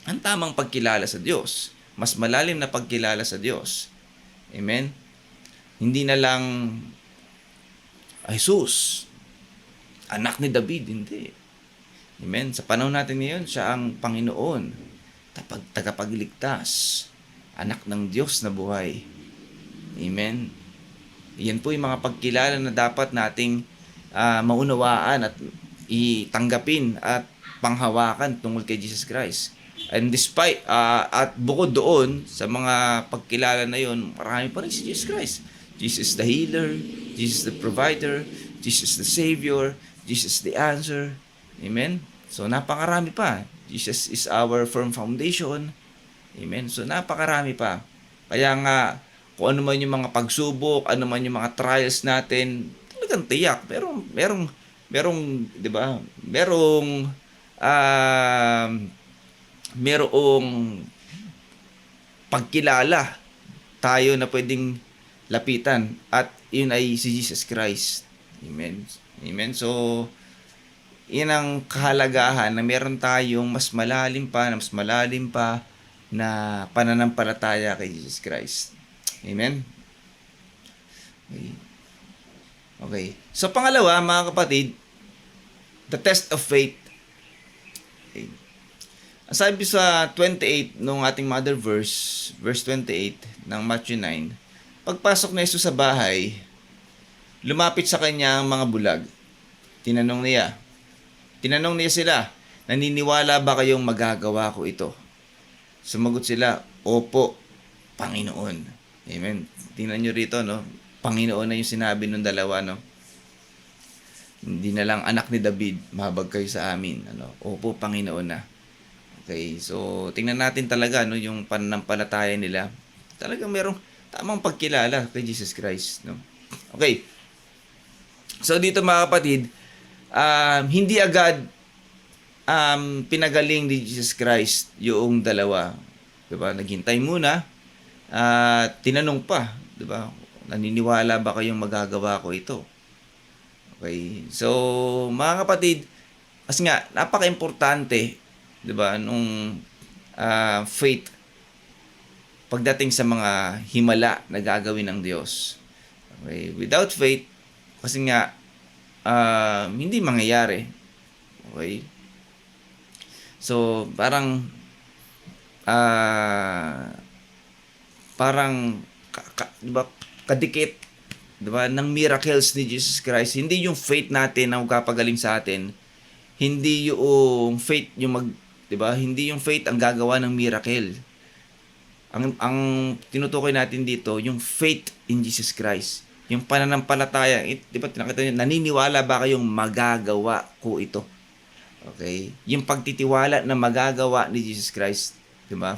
ang tamang pagkilala sa Diyos. Mas malalim na pagkilala sa Diyos. Amen? Hindi na lang Jesus, anak ni David, hindi. Amen? Sa panahon natin ngayon, siya ang Panginoon, tagapagligtas, anak ng Diyos na buhay. Amen. Yan po yung mga pagkilala na dapat nating maunawaan at itanggapin at panghawakan tungkol kay Jesus Christ. And despite, at bukod doon, sa mga pagkilala na yon, marami pa rin si Jesus Christ. Jesus the healer, Jesus the provider, Jesus the savior, Jesus the answer. Amen? So, napakarami pa. Jesus is our firm foundation. Amen? So, napakarami pa. Kaya nga, kung ano man yung mga pagsubok, ano man yung mga trials natin, talagang tiyak. Merong, di ba? Merong pagkilala tayo na pwedeng lapitan at yun ay si Jesus Christ. Amen. Amen. So, yun ang kahalagahan na meron tayong mas malalim pa na pananampalataya kay Jesus Christ. Amen. Okay. So, pangalawa, mga kapatid, the test of faith. Okay. Sabi sa 28 nung ating mother verse 28 ng Matthew 9, pagpasok na Jesus sa bahay, lumapit sa kanya ang mga bulag. Tinanong niya sila, naniniwala ba kayong magagawa ko ito? Sumagot sila, opo, Panginoon. Amen. Tingnan nyo rito, no? Panginoon na yung sinabi ng dalawa, no? Hindi na lang anak ni David, mahabag kayo sa amin. Ano? Opo, Panginoon na. Okay, so tingnan natin talaga no yung pananampalataya nila. Talagang merong tamang pagkilala kay Jesus Christ, no. Okay. So dito mga kapatid, hindi agad pinagaling ni Jesus Christ yung dalawa. 'Di ba? Naghintay muna at tinanong pa, 'di ba? Naniniwala ba kayong magagawa ko ito? Okay. So mga kapatid, kasi nga napaka-importante, 'di ba, nung faith pagdating sa mga himala na gagawin ng Diyos. Okay, without faith kasi nga hindi mangyayari. Okay? So, parang di ba, kadikit, di ba, ng miracles ni Jesus Christ. Hindi yung faith natin na magpapagaling sa atin. Hindi yung faith yung diba? Hindi yung faith ang gagawa ng miracle. Ang tinutukoy natin dito, yung faith in Jesus Christ. Yung pananampalataya. Diba, tinakita nyo, naniniwala ba kayong magagawa ko ito? Okay? Yung pagtitiwala na magagawa ni Jesus Christ. Diba?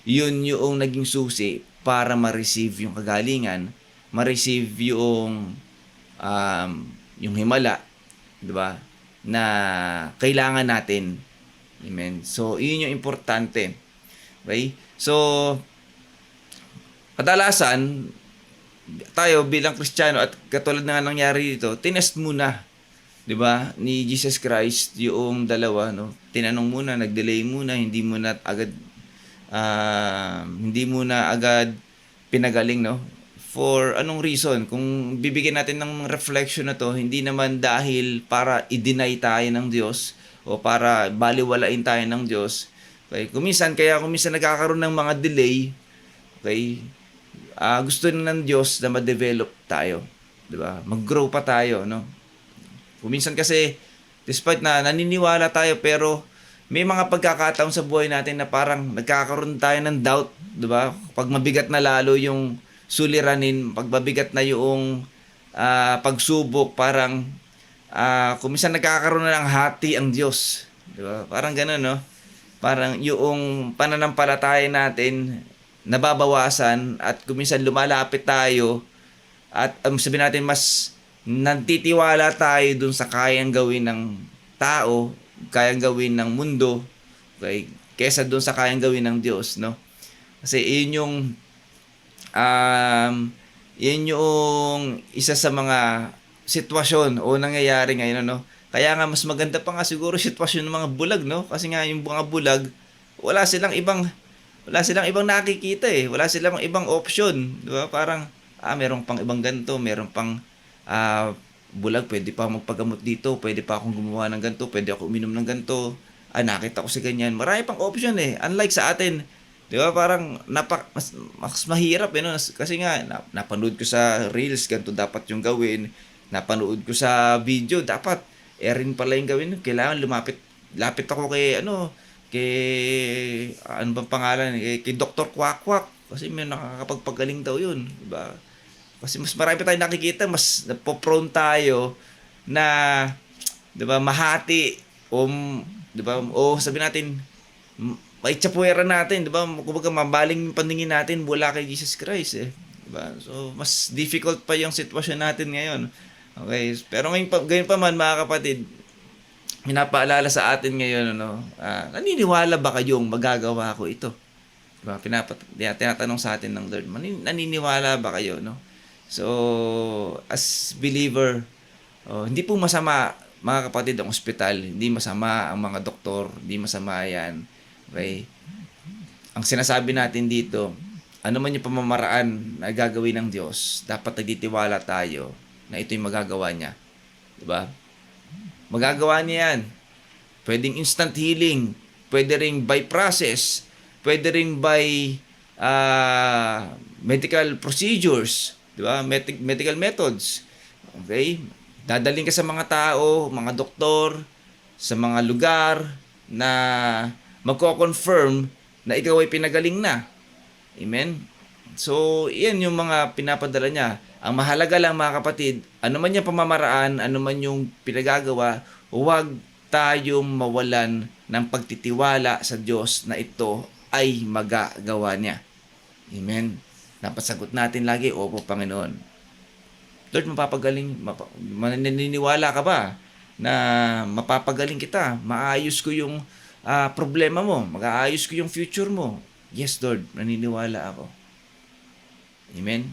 Yun yung naging susi para ma-receive yung kagalingan, ma-receive yung himala, diba? Na kailangan natin. Amen. So, yun yung importante. Okay? So, kadalasan, tayo bilang Kristiyano at katulad na nangyari dito, tinest muna, di ba, ni Jesus Christ yung dalawa, no? Tinanong muna, nag-delay muna, hindi muna agad pinagaling, no? For anong reason? Kung bibigyan natin ng reflection na to, hindi naman dahil para i-deny tayo ng Diyos, o para baliwalain tayo ng Diyos. Okay? Kung minsan nagkakaroon ng mga delay, okay? Gusto ng Diyos na ma-develop tayo, 'di ba? Mag-grow pa tayo, no? Kung minsan kasi despite na naniniwala tayo pero may mga pagkakataon sa buhay natin na parang nagkakaroon tayo ng doubt, 'di ba? Pag mabigat na lalo yung suliranin, pag mabigat na yung pagsubok, parang kung minsan nagkakaroon na ng hati ang Diyos. Di ba? Parang gano'n, no? Parang yung pananampalataya natin nababawasan at kung minsan lumalapit tayo at sabihin natin mas nagtitiwala tayo dun sa kayang gawin ng tao, kayang gawin ng mundo, okay? Kesa dun sa kayang gawin ng Diyos, no? Kasi yun yung isa sa mga sitwasyon o nangyayari ngayon, no? Kaya nga mas maganda pa nga siguro sitwasyon ng mga bulag, no? Kasi nga yung mga bulag, wala silang ibang nakikita eh. Wala silang ibang option, di ba? Parang meron pang ibang ganito, meron pang bulag, pwede pa magpagamot dito, pwede pa akong gumawa ng ganito, pwede ako uminom ng ganito. Nakita ko si ganyan. Marami pang option eh. Unlike sa atin, 'Di ba? Parang mas mahirap no? Kasi nga napanood ko sa Reels ganito dapat yung gawin. Napanood ko sa video dapat rin pala yung gawin. Kailangan lapit ako kay ano bang pangalan kay Dr. Kwak kasi may nakakapagpagaling daw 'yun, 'di ba? Kasi mas marami tayong nakikita, mas napoprone tayo na 'di ba mahati o 'di ba o sabi natin maitsapuwera natin, 'di ba? Kumbaga mabaling yung paningin natin mula kay Jesus Christ 'di ba? So mas difficult pa yung sitwasyon natin ngayon. Okay, pero ngayon pa man mga kapatid, pinapaalala sa atin ngayon naniniwala ba kayong magagawa ko ito? 'Di ba? Tinatanong sa atin ng Lord, naniniwala ba kayo So as believer, hindi po masama mga kapatid ang ospital, hindi masama ang mga doktor, hindi masama yan. Okay? Ang sinasabi natin dito, ano man yung pamamaraan na gagawin ng Diyos, dapat nagtitiwala tayo na ito'y magagawa niya. Diba? Magagawa niya yan. Pwedeng instant healing, pwede ring by process, pwede ring by medical procedures, diba? Medical methods. Okay? Dadaling ka sa mga tao, mga doktor, sa mga lugar na magko-confirm na ikaw ay pinagaling na. Amen? So, yan yung mga pinapadala niya. Ang mahalaga lang mga kapatid, ano man yung pamamaraan, ano man yung pinagagawa, huwag tayong mawalan ng pagtitiwala sa Diyos na ito ay magagawa niya. Amen? Napasagot natin lagi, opo Panginoon. Lord, maniniwala ka ba na mapapagaling kita? Maayos ko yung problema mo. Mag-aayos ko yung future mo. Yes, Lord. Naniniwala ako. Amen?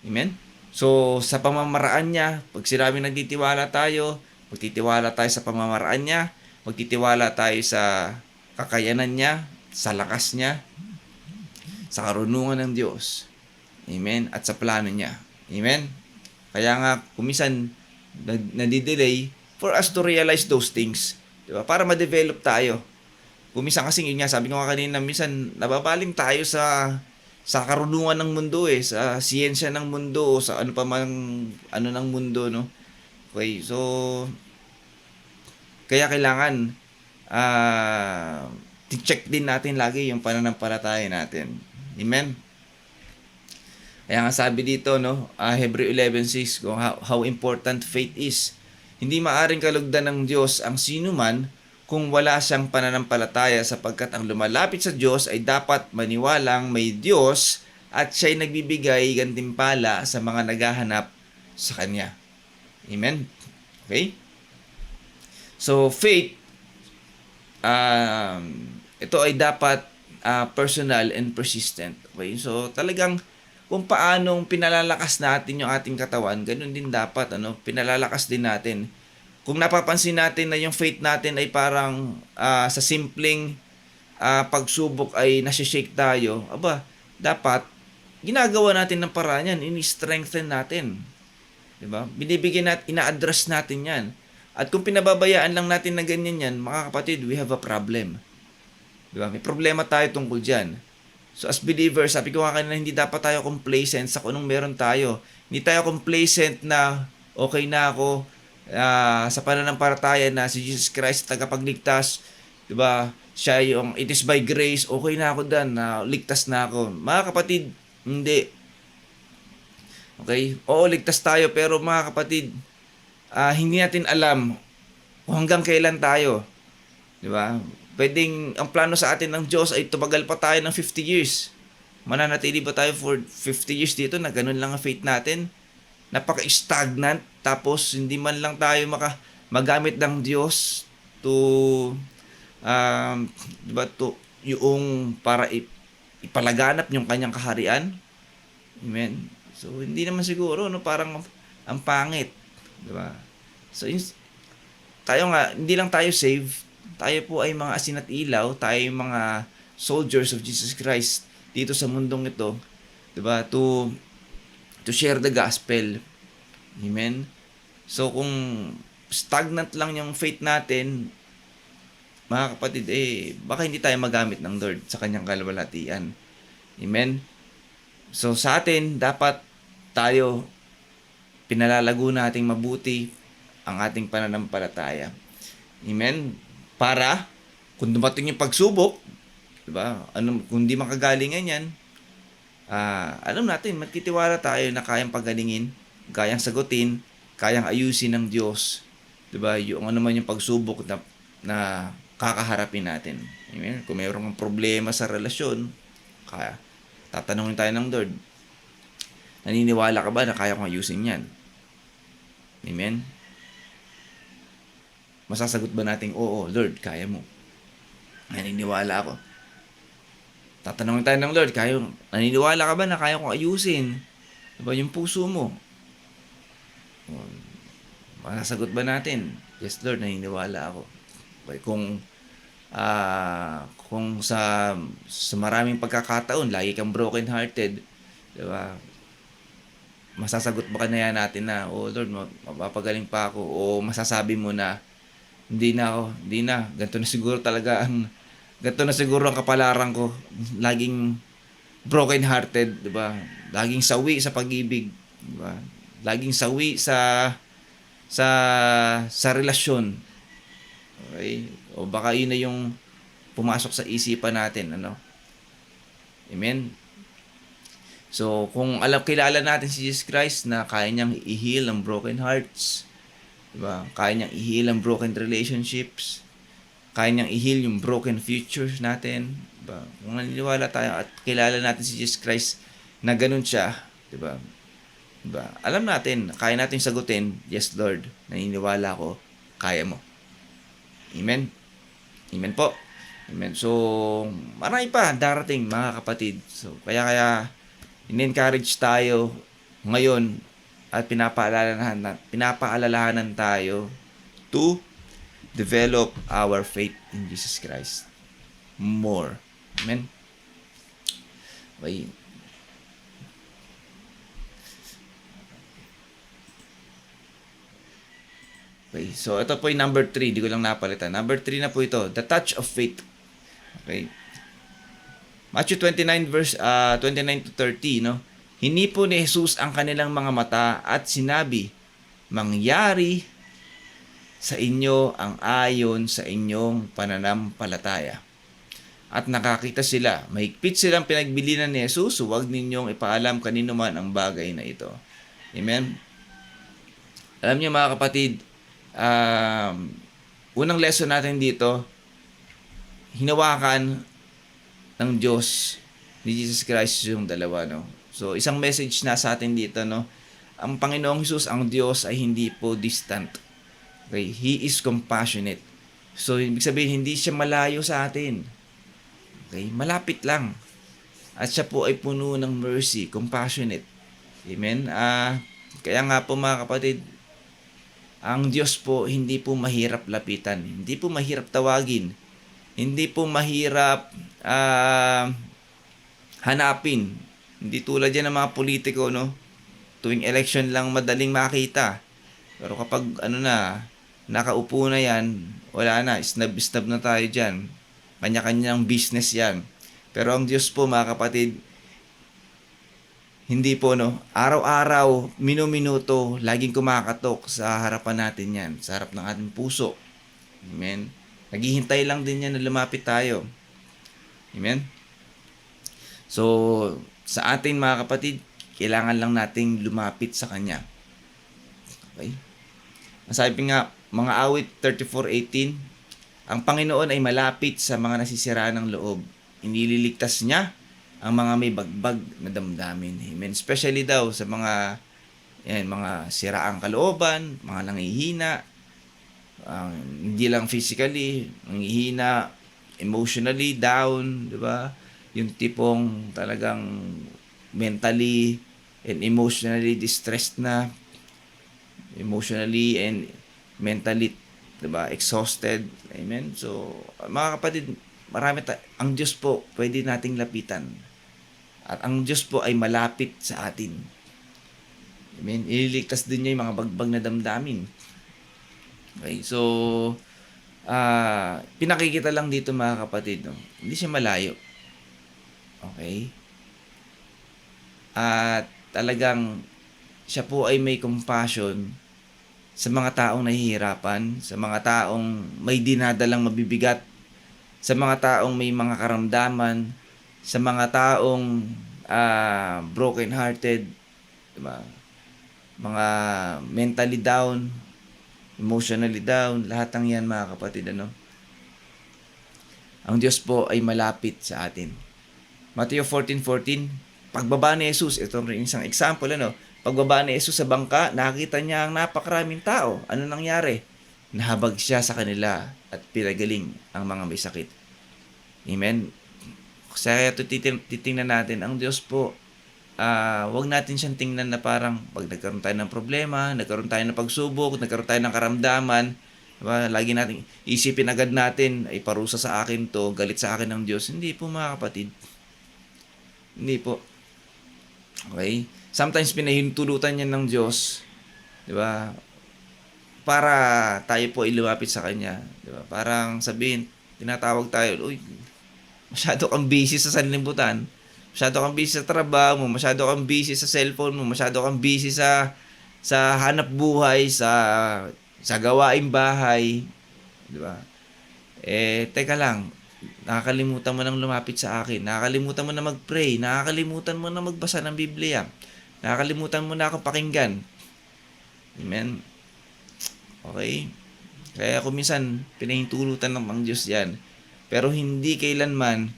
Amen? So, sa pamamaraan niya, pag sinabi nagtitiwala tayo, magtitiwala tayo sa pamamaraan niya, magtitiwala tayo sa kakayanan niya, sa lakas niya, sa karunungan ng Diyos. Amen? At sa plano niya. Amen? Kaya nga, kumisan, nadidelay for us to realize those things. Diba? Para ma-develop tayo. Kumisan kasi yun nga, sabi ko nga kanina, minsan nababaling tayo sa karunungan ng mundo sa siyensya ng mundo, sa ano pa man, ng mundo, no? Okay, so, kaya kailangan, check din natin lagi yung pananampalataya natin. Amen? Kaya nga sabi dito, Hebreo 11:6, kung how important faith is. Hindi maaring kalugdan ng Diyos ang sinuman kung wala siyang pananampalataya sapagkat ang lumalapit sa Diyos ay dapat maniwalang may Diyos at siya'y nagbibigay gantimpala sa mga naghahanap sa Kanya. Amen? Okay? So, faith, ito ay dapat personal and persistent. Okay? So, talagang kung paanong pinalalakas natin yung ating katawan, ganun din dapat, pinalalakas din natin. Kung napapansin natin na yung faith natin ay parang sa simpleng pagsubok ay nasi-shake tayo, dapat ginagawa natin ng paraan yan, ini-strengthen natin. Diba? Binibigyan natin, ina-address natin yan. At kung pinababayaan lang natin na ganyan yan, mga kapatid, we have a problem. Diba? May problema tayo tungkol dyan. So as believers, sabi ko nga kanina, hindi dapat tayo complacent sa kung anong meron tayo. Hindi tayo complacent na okay na ako sa pananampalataya na si Jesus Christ tagapagligtas, 'di ba? Siya yung it is by grace, okay na ako dan, ligtas na ako. Mga kapatid, hindi. Okay? Oo, ligtas tayo pero mga kapatid, hindi natin alam kung hanggang kailan tayo. 'Di ba? Pwedeng ang plano sa atin ng Diyos ay tumagal pa tayo ng 50 years. Mananatili ba tayo for 50 years dito na ganun lang ang faith natin? Napaka-stagnant, tapos hindi man lang tayo magamit ng Diyos to diba, to yung para ipalaganap yung kanyang kaharian. Amen. So hindi naman siguro parang ang pangit, diba? So tayo nga hindi lang tayo saved, tayo po ay mga asin at ilaw, tayo ay mga soldiers of Jesus Christ dito sa mundong ito, diba? To share the gospel. Amen? So, kung stagnant lang yung faith natin, mga kapatid, baka hindi tayo magamit ng Lord sa kanyang kalwalhatian. Amen? So, sa atin, dapat tayo pinalalago nating mabuti ang ating pananampalataya. Amen? Para, kung dumating yung pagsubok, diba? Kung di makagalingan yan, alam natin, magtitiwala tayo na kayang pagalingin, kayang sagutin, kayang ayusin ng Diyos. Diba? Yung ano man yung pagsubok na kakaharapin natin. Amen? Kung mayroong kang problema sa relasyon, tatanungin tayo ng Lord, naniniwala ka ba na kaya kong ayusin yan? Amen? Masasagot ba natin, oo, Lord, kaya mo. Naniniwala ako. Tatanungin tayo ng Lord, naniniwala ka ba na kaya kong ayusin? Diba yung puso mo? Masasagot ba natin? Yes, Lord, naniniwala ako. Okay, kung sa maraming pagkakataon, lagi kang broken-hearted, diba? Masasagot ba kaya natin na, oh Lord, mapapagaling pa ako, o masasabi mo na, hindi na, ganito na siguro ang kapalaran ko, laging broken-hearted, diba? Laging sawi sa pag-ibig, diba? Laging sawi sa relasyon. Okay? O baka yun na yung pumasok sa isipan natin, ano? Amen? So, kung kilala natin si Jesus Christ na kaya niyang i-heal ang broken hearts, diba? Kaya niyang i-heal ang broken relationships, kaya niyang i-heal yung broken futures natin, diba? Kung naniniwala tayo at kilala natin si Jesus Christ na ganun siya, diba? Diba? Alam natin, kaya natin sagutin, yes Lord, naniniwala ko, kaya mo. Amen? Amen po. Amen. So, marami pa darating mga kapatid. So, kaya in-encourage tayo ngayon at pinapaalalahanan tayo to develop our faith in Jesus Christ more. Amen? Okay. Okay, so ito po yung number 3, di ko lang napalitan. Number 3 na po ito, the touch of faith. Okay. Matthew 29 verse 29 to 30, no? Hinipo ni Jesus ang kanilang mga mata at sinabi, mangyari sa inyo ang ayon sa inyong pananampalataya. At nakakita sila, mahigpit silang pinagbilinan ni Jesus, huwag ninyong ipaalam kanino man ang bagay na ito. Amen? Alam niyo mga kapatid, unang lesson natin dito, hinawakan ng Diyos ni Jesus Christ yung dalawa, no? So, isang message na sa atin dito, no? Ang Panginoong Jesus, ang Diyos ay hindi po distant. Okay? He is compassionate. So, ibig sabihin, hindi siya malayo sa atin. Okay? Malapit lang. At siya po ay puno ng mercy, compassionate. Amen? Kaya nga po mga kapatid, ang Diyos po hindi po mahirap lapitan, hindi po mahirap tawagin, hindi po mahirap hanapin. Hindi tulad yan ng mga politiko, no? Tuwing election lang madaling makita. Pero kapag nakaupo na yan, wala na, snub na tayo dyan. Kanya-kanyang business yan. Pero ang Diyos po mga kapatid, hindi po, no? Araw-araw, minuto, laging kumakatok sa harapan natin yan. Sa harap ng ating puso. Amen? Naghihintay lang din yan na lumapit tayo. Amen? So, sa atin mga kapatid, kailangan lang nating lumapit sa Kanya. Okay? Masabi nga, mga awit 34:18, ang Panginoon ay malapit sa mga nasisiraan ng loob. Inililigtas niya ang mga may bagbag na damdamin. Amen. Especially daw sa mga siraang kalooban, mga nanghihina, hindi lang physically, nanghihina, emotionally down, di ba? Yung tipong talagang mentally and emotionally distressed na, emotionally and mentally, di ba, exhausted. Amen. So, mga kapatid, ang Diyos po pwede nating lapitan. At ang Diyos po ay malapit sa atin. Amen. Ililigtas din niya yung mga bagbag na damdamin. Okay, so pinakikita lang dito mga kapatid, no? Hindi siya malayo. Okay? At talagang siya po ay may compassion sa mga taong nahihirapan, sa mga taong may dinadalang mabibigat, sa mga taong may mga karamdaman, sa mga taong broken-hearted, diba? Mga mentally down, emotionally down, lahat ng yan mga kapatid, ano? Ang Diyos po ay malapit sa atin. Matthew 14:14, pagbaba ni Jesus, ito rin isang example, ano? Pagbaba ni Jesus sa bangka, nakita niya ang napakaraming tao. Ano nangyari? Nahabag siya sa kanila at pinagaling ang mga may sakit. Amen? Kaya ito titingnan natin, ang Diyos po, wag natin siyang tingnan na parang pag nagkaroon tayo ng problema, nagkaroon tayo ng pagsubok, nagkaroon tayo ng karamdaman, diba? Lagi natin isipin agad natin, ay parusa sa akin to, galit sa akin ng Diyos. Hindi po mga kapatid. Hindi po. Okay? Sometimes pinahintulutan niya ng Diyos, di ba? Para tayo po ay lumapit sa Kanya. Di ba? Parang sabihin, tinatawag tayo, uy, masyado kang busy sa sanlibutan, masyado kang busy sa trabaho mo, masyado kang busy sa cellphone mo, masyado kang busy sa hanap buhay, sa gawaing bahay, di ba? Teka lang, nakakalimutan mo nang lumapit sa akin, nakakalimutan mo na mag-pray, nakakalimutan mo na magbasa ng Biblia, nakakalimutan mo na akong pakinggan. Amen? Okay? Kaya kung minsan, pinahintulutan ng ang Diyos yan. Pero hindi kailanman,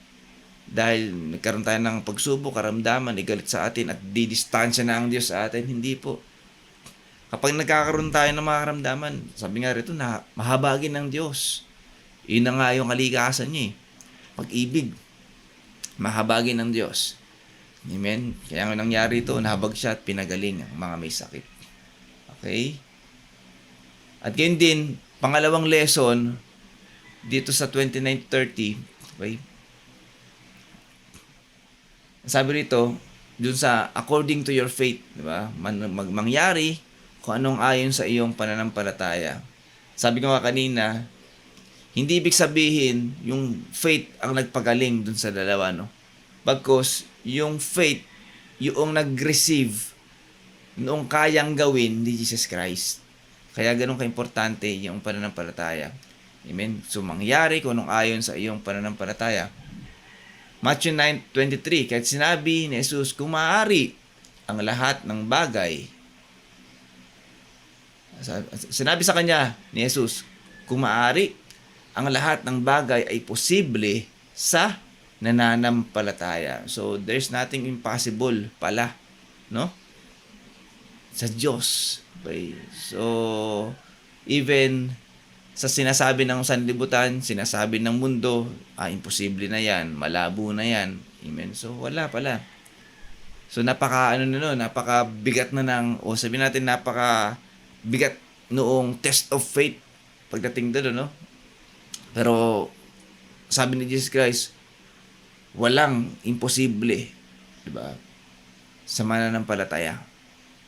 dahil nagkaroon tayo ng pagsubok, karamdaman, igalit sa atin, at didistansya na ang Diyos sa atin. Hindi po. Kapag nagkakaroon tayo ng mga karamdaman, sabi nga rito, na mahabagin ng Diyos. Yun na nga yung kalikasan niya eh. Pag-ibig. Mahabagin ng Diyos. Amen? Kaya nga nangyari ito, nahabag siya at pinagaling ang mga may sakit. Okay? At ganyan din, pangalawang lesson, dito sa 29:30, okay? Sabi rito, dun sa according to your faith, di ba? Mangyari kung anong ayon sa iyong pananampalataya. Sabi ko nga kanina, hindi ibig sabihin yung faith ang nagpagaling dun sa dalawa, no? Bagkus, yung faith, yung nag-receive, noong kayang gawin ni Jesus Christ. Kaya ganun ka-importante yung pananampalataya. Amen? So, mangyari kung anong ayon sa iyong pananampalataya. Matthew 9:23, kahit sinabi ni Jesus, kung maaari ang lahat ng bagay. Sinabi sa kanya ni Jesus, kung maaari ang lahat ng bagay ay posible sa nananampalataya. So, there's nothing impossible pala, no? Sa Diyos. Okay? So, even sa sinasabi ng sanlibutan, sinasabi ng mundo, imposible na yan, malabo na yan. Amen? So, wala pala. So, napakabigat na sabihin natin, napakabigat noong test of faith pagdating doon, no? Pero, sabi ni Jesus Christ, walang imposible, di ba? Sa mananampalataya.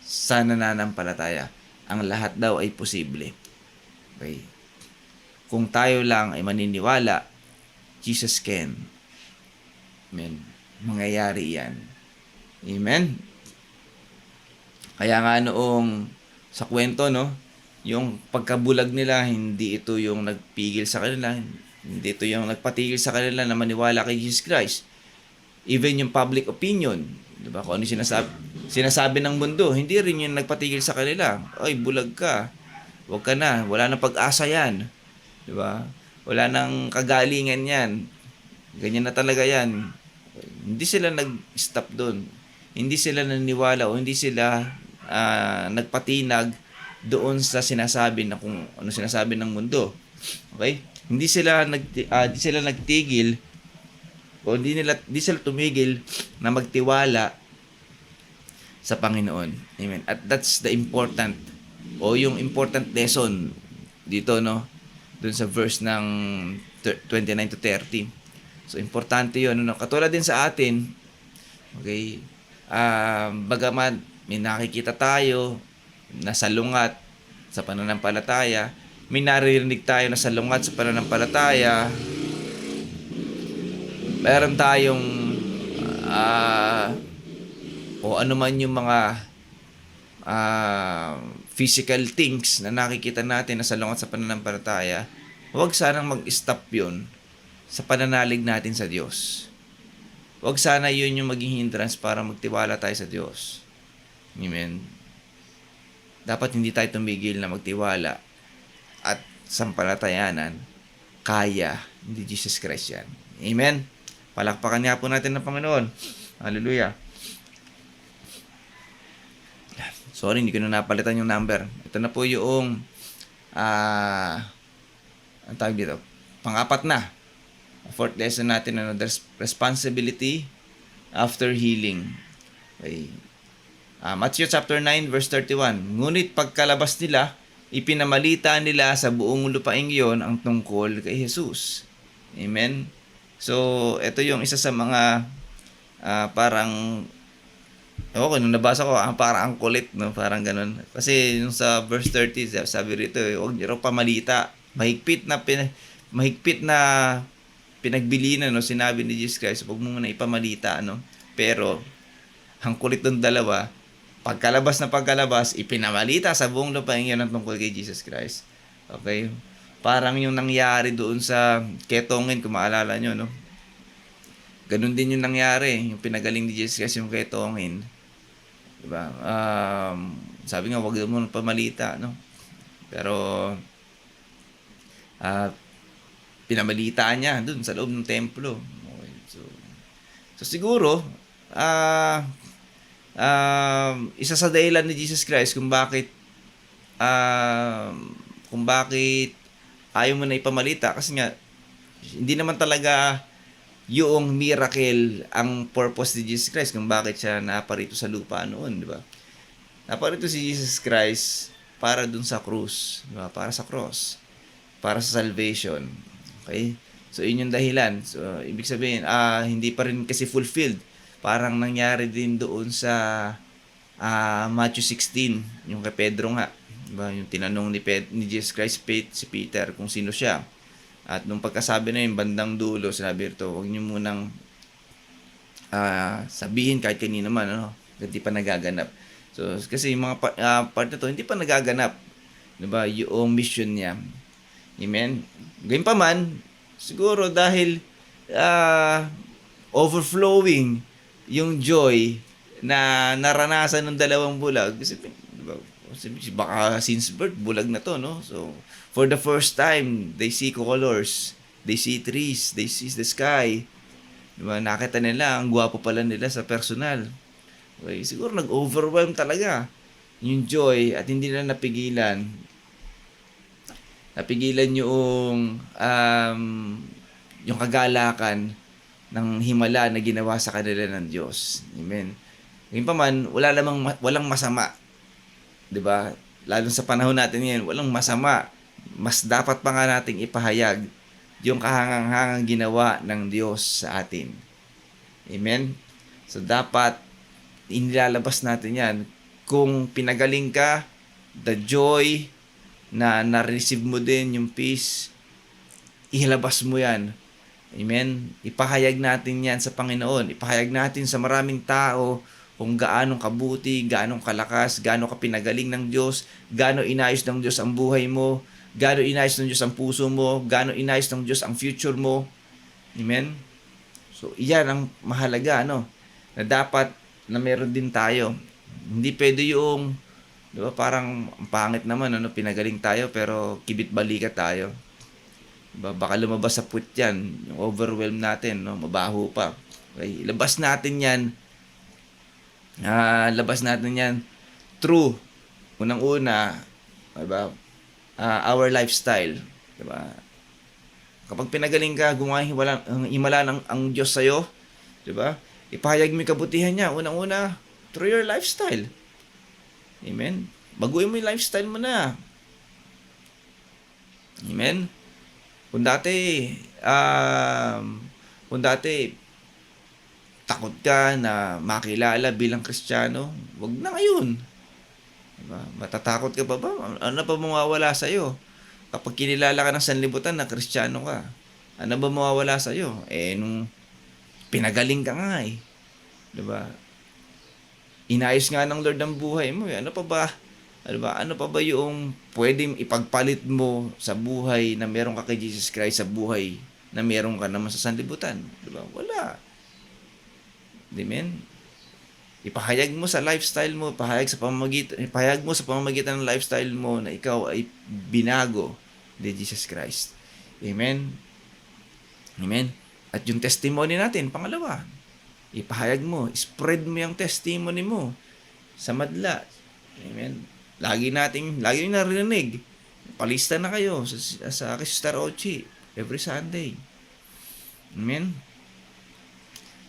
Sa nananampalataya. Ang lahat daw ay posible. Okay? Kung tayo lang ay maniniwala, Jesus can. Amen. Mangyayari yan. Amen. Kaya nga noong sa kwento, no, yung pagkabulag nila, hindi ito yung nagpigil sa kanila, hindi ito yung nagpatigil sa kanila na maniwala kay Jesus Christ. Even yung public opinion, di ba? Kung ano sinasabi ng mundo, hindi rin yung nagpatigil sa kanila. Ay, bulag ka. Huwag ka na. Wala nang pag-asa yan. Di ba? Wala nang kagalingan yan. Ganyan na talaga yan. Hindi sila nag-stop doon. Hindi sila naniwala o hindi sila nagpatinag doon sa sinasabi na kung ano sinasabi ng mundo. Okay? Hindi sila nagtigil o hindi sila tumigil na magtiwala sa Panginoon. Amen. At that's the important o yung important lesson dito, no? Doon sa verse ng 29 to 30. So, importante yun. No? Katulad din sa atin, okay, bagaman may nakikita tayo na salungat sa pananampalataya, may naririnig tayo na salungat sa pananampalataya, meron tayong o ano man yung mga physical things na nakikita natin na salungat sa pananampalataya, huwag sanang mag-stop yun sa pananalig natin sa Diyos. Huwag sana yun yung maging hindrance para magtiwala tayo sa Diyos. Amen. Dapat hindi tayo tumigil na magtiwala at sampalatayanan. Kaya, hindi Jesus Christ yan. Amen. Palakpakan niya po natin ng Panginoon. Hallelujah. Sorry, hindi ko na napalitan yung number. Ito na po yung ang tawag dito, pang-apat na. Fourth lesson natin, there's responsibility after healing. Okay. Matthew chapter 9 verse 31. Ngunit pagkalabas nila, ipinamalita nila sa buong lupaing iyon ang tungkol kay Jesus. Amen. So, ito yung isa sa mga parang okay, nung nabasa ko, parang ang kulit, no? Parang ganun. Kasi yung sa verse 30, sabi rito, huwag niyo raw pamalita. Mahigpit na pinagbilinan, no? Sinabi ni Jesus Christ, huwag mo muna ipamalita, no? Pero, ang kulit ng dalawa, pagkalabas, ipinamalita sa buong lupain yun ang tungkol kay Jesus Christ. Okay? Parang yung nangyari doon sa Ketongin, kung maalala nyo, no? Ganun din yung nangyari, yung pinagaling ni Jesus Christ yung Ketongin. Diba? Sabi nga, huwag mo pamalita, no? Pero, pinamalita niya dun sa loob ng templo. Okay. So siguro, isa sa dahilan ni Jesus Christ kung bakit ayaw mo na ipamalita, kasi nga, hindi naman talaga yung miracle ang purpose ni Jesus Christ kung bakit siya naparito sa lupa noon, di ba? Naparito si Jesus Christ para dun sa krus, di ba? Para sa cross, para sa salvation. Okay? So, yun yung dahilan. So, ibig sabihin, hindi pa rin kasi fulfilled. Parang nangyari din doon sa Matthew 16, yung kay Pedro nga. Diba? Yung tinanong ni Jesus Christ si Peter kung sino siya. At nung pagkasabi na yung bandang dulo, sinabi ito, huwag niyo munang sabihin kahit kanina man, ano, hindi pa nagaganap. So, kasi yung mga part na to, hindi pa nagaganap. Diba? Yung mission niya. Amen? Gayun pa man, siguro dahil overflowing yung joy na naranasan ng dalawang bulag. Kasi, diba, baka since birth, bulag na to, no? So, for the first time, they see colors, they see trees, they see the sky. Diba? Nakita nila, ang gwapo pala nila sa personal. Okay, siguro nag-overwhelm talaga yung joy at hindi na napigilan yung kagalakan ng himala na ginawa sa kanila ng Diyos. Amen. Ngayon pa man, walang masama. 'Di ba? Lalo sa panahon natin ngayon, walang masama. Mas dapat pa nga nating ipahayag yung kahangang-hangang ginawa ng Diyos sa atin. Amen. So dapat inilalabas natin 'yan. Kung pinagaling ka, the joy na na-receive mo din, yung peace, ihalabas mo yan. Amen? Ipahayag natin yan sa Panginoon. Ipahayag natin sa maraming tao kung gaano kabuti, gaano kalakas, gaano ka pinagaling ng Diyos, gaano inayos ng Diyos ang buhay mo, gaano inayos ng Diyos ang puso mo, gaano inayos ng Diyos ang future mo. Amen? So, iyan ang mahalaga, no? Na dapat na meron din tayo. Hindi pwede yung, di ba, parang ang pangit naman, ano, pinagaling tayo pero kibit balikat tayo. Diba? Baka lumabas sa puwet yan, yung overwhelm natin, no? Mabaho pa. Okay? Labas natin yan through, unang-una, diba? Our lifestyle. Diba? Kapag pinagaling ka, gumawa himala ang Diyos sa'yo, diba? Ipahayag mo yung kabutihan niya, unang-una, through your lifestyle. Amen? Baguhin mo yung lifestyle mo na. Amen? Kung dati takot ka na makilala bilang Kristiyano, wag na ngayon. Diba? Matatakot ka pa ba? Ano pa mawawala sa'yo? Kapag kinilala ka ng sanlibutan na Kristiyano ka, ano ba mawawala sa'yo? Nung pinagaling ka nga eh. Diba? Inayos nga ng Lord ang buhay mo eh. Ano pa ba? Diba? Ano pa ba yung pwedeng ipagpalit mo sa buhay na meron ka kay Jesus Christ sa buhay na meron ka naman sa sanlibutan? Diba? Wala. Amen? Ipahayag mo sa lifestyle mo, ipahayag mo sa pamamagitan ng lifestyle mo na ikaw ay binago ni Jesus Christ. Amen? Amen? At yung testimony natin, pangalawa, ipahayag mo, spread mo yung testimony mo sa madla. Amen? Lagi yung narinig. Palista na kayo sa Sister Ochi every Sunday. Amen?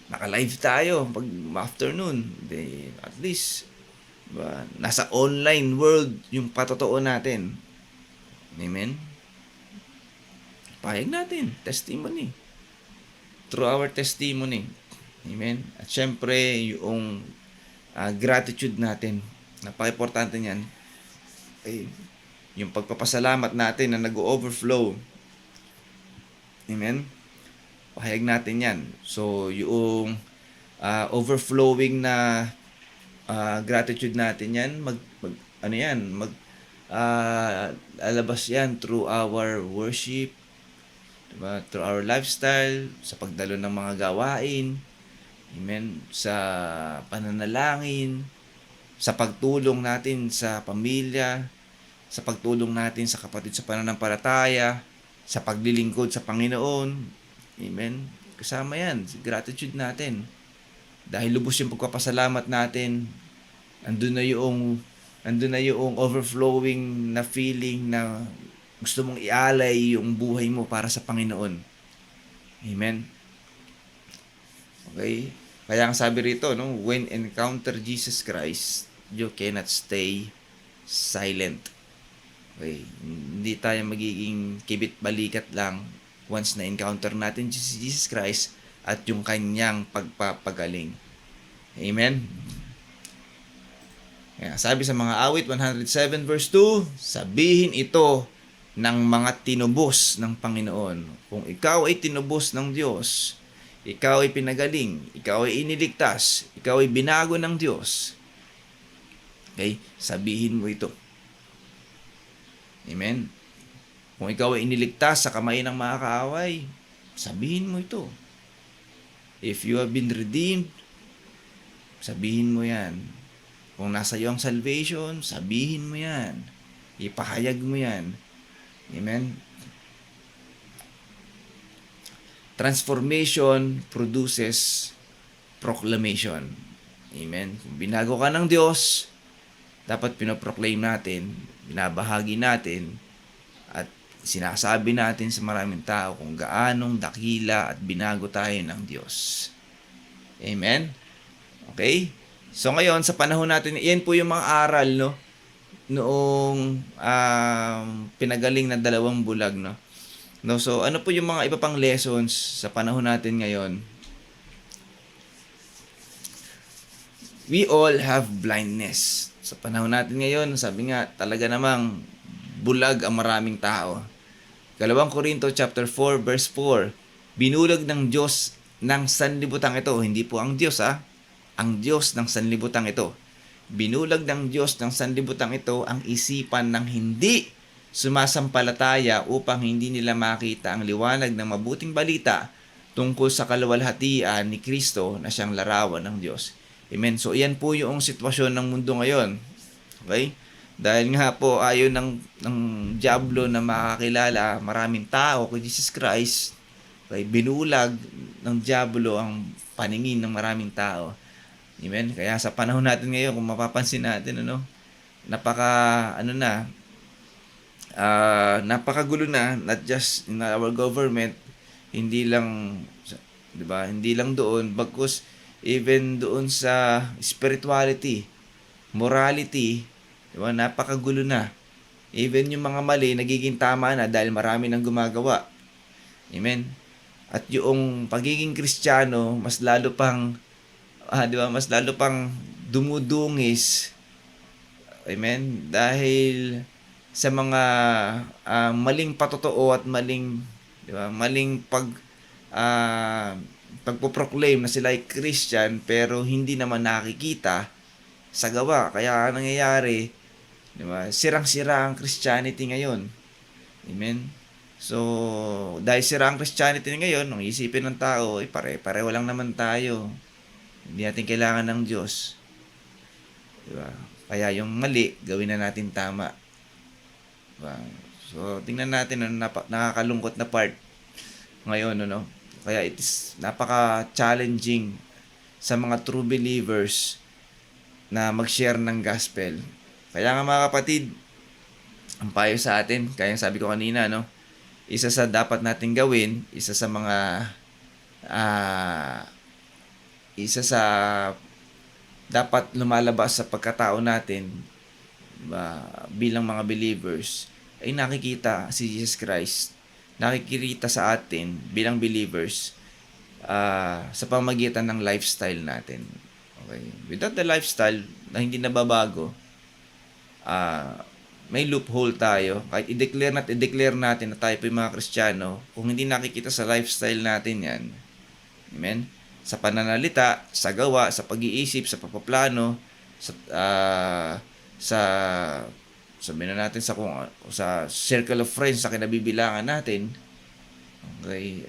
Naka-live tayo pag afternoon. At least, diba, nasa online world yung patotoo natin. Amen? Pahayag natin, testimony. Through our testimony. Amen? At syempre, yung gratitude natin. Napaka-importante niyan. Yung pagpapasalamat natin na nag-overflow. Amen? Pahayag natin yan. So, yung overflowing na gratitude natin yan, alabas yan through our worship, diba? Through our lifestyle, sa pagdalo ng mga gawain, amen, sa pananalangin, sa pagtulong natin sa pamilya, sa pagtulong natin sa kapatid sa pananampalataya, sa paglilingkod sa Panginoon. Amen. Kasama yan, gratitude natin. Dahil lubos yung pagpapasalamat natin, andun na yung overflowing na feeling na gusto mong ialay yung buhay mo para sa Panginoon. Amen. Okay? Kaya ang sabi rito, no, when encounter Jesus Christ, you cannot stay silent. Okay? Hindi tayo magiging kibit-balikat lang once na-encounter natin si Jesus Christ at yung kanyang pagpapagaling. Amen? Kaya sabi sa mga awit 107 verse 2, sabihin ito ng mga tinubos ng Panginoon. Kung ikaw ay tinubos ng Diyos, ikaw ay pinagaling, ikaw ay iniligtas, ikaw ay binago ng Diyos, okay? Sabihin mo ito. Amen? Kung ikaw ay iniligtas sa kamay ng mga kaaway, sabihin mo ito. If you have been redeemed, sabihin mo yan. Kung nasa iyo ang salvation, sabihin mo yan. Ipahayag mo yan. Amen? Transformation produces proclamation. Amen? Kung binago ka ng Diyos, dapat pinoproclaim natin, binabahagi natin, at sinasabi natin sa maraming tao kung gaanong dakila at binago tayo ng Diyos. Amen? Okay? So ngayon, sa panahon natin, yan po yung mga aral, no? Noong pinagaling na 2 bulag, no? So, ano po yung mga iba pang lessons sa panahon natin ngayon? We all have blindness. Sa panahon natin ngayon, sabi nga, talaga namang bulag ang maraming tao. 2 Corinto chapter 4 verse 4, binulag ng Diyos ng sanlibutan ito, hindi po ang Diyos ang Diyos ng sanlibutan ito. Binulag ng Diyos ng sanlibutan ito ang isipan ng hindi sumasampalataya upang hindi nila makita ang liwanag ng mabuting balita tungkol sa kaluwalhatian ni Kristo na siyang larawan ng Diyos. Amen. So, iyan po yung sitwasyon ng mundo ngayon. Okay? Dahil nga po, ayaw ng diablo na makakilala maraming tao kay Jesus Christ. Okay? Binulag ng diablo ang paningin ng maraming tao. Amen. Kaya sa panahon natin ngayon, kung mapapansin natin, napakagulo na, not just in our government, hindi lang, 'di ba? Hindi lang doon, bagkus even doon sa spirituality, morality, 'di ba? Napakagulo na. Even yung mga mali nagiging tama na dahil marami nang gumagawa. Amen. At yung pagiging Kristiyano, mas lalo pang mas lalo pang dumudungis. Amen. Dahil sa mga maling patotoo at maling, di ba, maling pagpo-proclaim na sila ay Christian pero hindi naman nakikita sa gawa. Kaya ang nangyayari, di ba, sirang-sira ang Christianity ngayon. Amen. So, dahil sira ang Christianity ngayon, ang isipin ng tao, pare-pareho lang naman tayo. Hindi natin kailangan ng Diyos. Diba? Kaya yung mali, gawin na natin tama. Diba? So, tingnan natin ang nakakalungkot na part ngayon, ano? Kaya it is napaka-challenging sa mga true believers na mag-share ng gospel. Kaya nga mga kapatid, ang payo sa atin, kaya sabi ko kanina, no? Isa sa dapat natin gawin, isa sa dapat lumalabas sa pagkatao natin bilang mga believers ay nakikita si Jesus Christ, nakikita sa atin bilang believers sa pamagitan ng lifestyle natin. Okay? Without the lifestyle na hindi nababago, may loophole tayo. Kahit i-declare natin na tayo po yung mga Kristiyano, kung hindi nakikita sa lifestyle natin yan, amen? Sa pananalita, sa gawa, sa pag-iisip, sa pagpaplano, sabihin na natin sa circle of friends sa kinabibilangan natin, okay,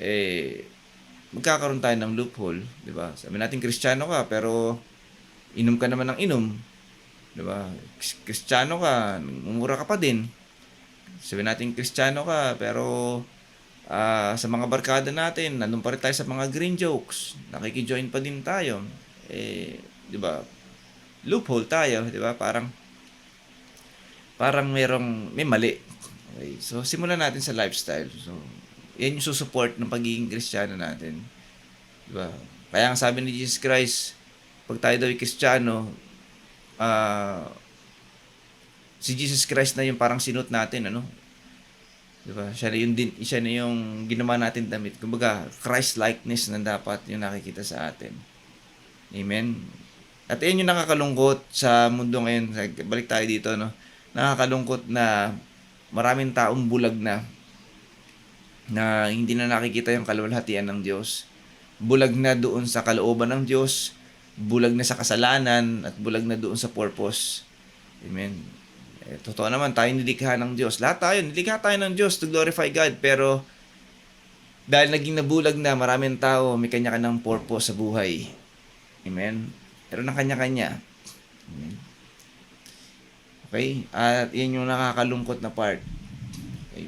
magkakaroon tayo ng loophole, di ba? Sabihin natin Kristiyano ka, pero inom ka naman ng inom. Diba? Kristiyano ka, mumura ka pa din. Sabihin natin Kristiyano ka, pero sa mga barkada natin, nandun pa rin tayo sa mga green jokes. Nakiki-join pa din tayo. Di ba? Loophole tayo, di ba? Parang may mali. Okay. So, simulan natin sa lifestyle. So, yan yung susupport ng pagiging Kristiyano natin. Di ba? Kaya ang sabi ni Jesus Christ, pag tayo daw ay Kristiyano, si Jesus Christ na yung parang sinut natin, ano? Diba? Siya na yung ginawa natin damit. Kumbaga, Christ likeness na dapat yung nakikita sa atin. Amen. At yun yung nakakalungkot sa mundo ngayon. Balik tayo dito, no? Nakakalungkot na maraming taong bulag na hindi na nakikita yung kaluwalhatian ng Diyos. Bulag na doon sa kalooban ng Diyos, bulag na sa kasalanan, at bulag na doon sa purpose. Amen. Totoo naman, tayo nilikha ng Diyos. Lahat tayo, nilikha tayo ng Diyos to glorify God. Pero, dahil naging nabulag na, maraming tao, may kanya-kanyang purpose sa buhay. Amen. Pero ng kanya-kanya. Amen. Okay? At yan yung nakakalungkot na part. Okay.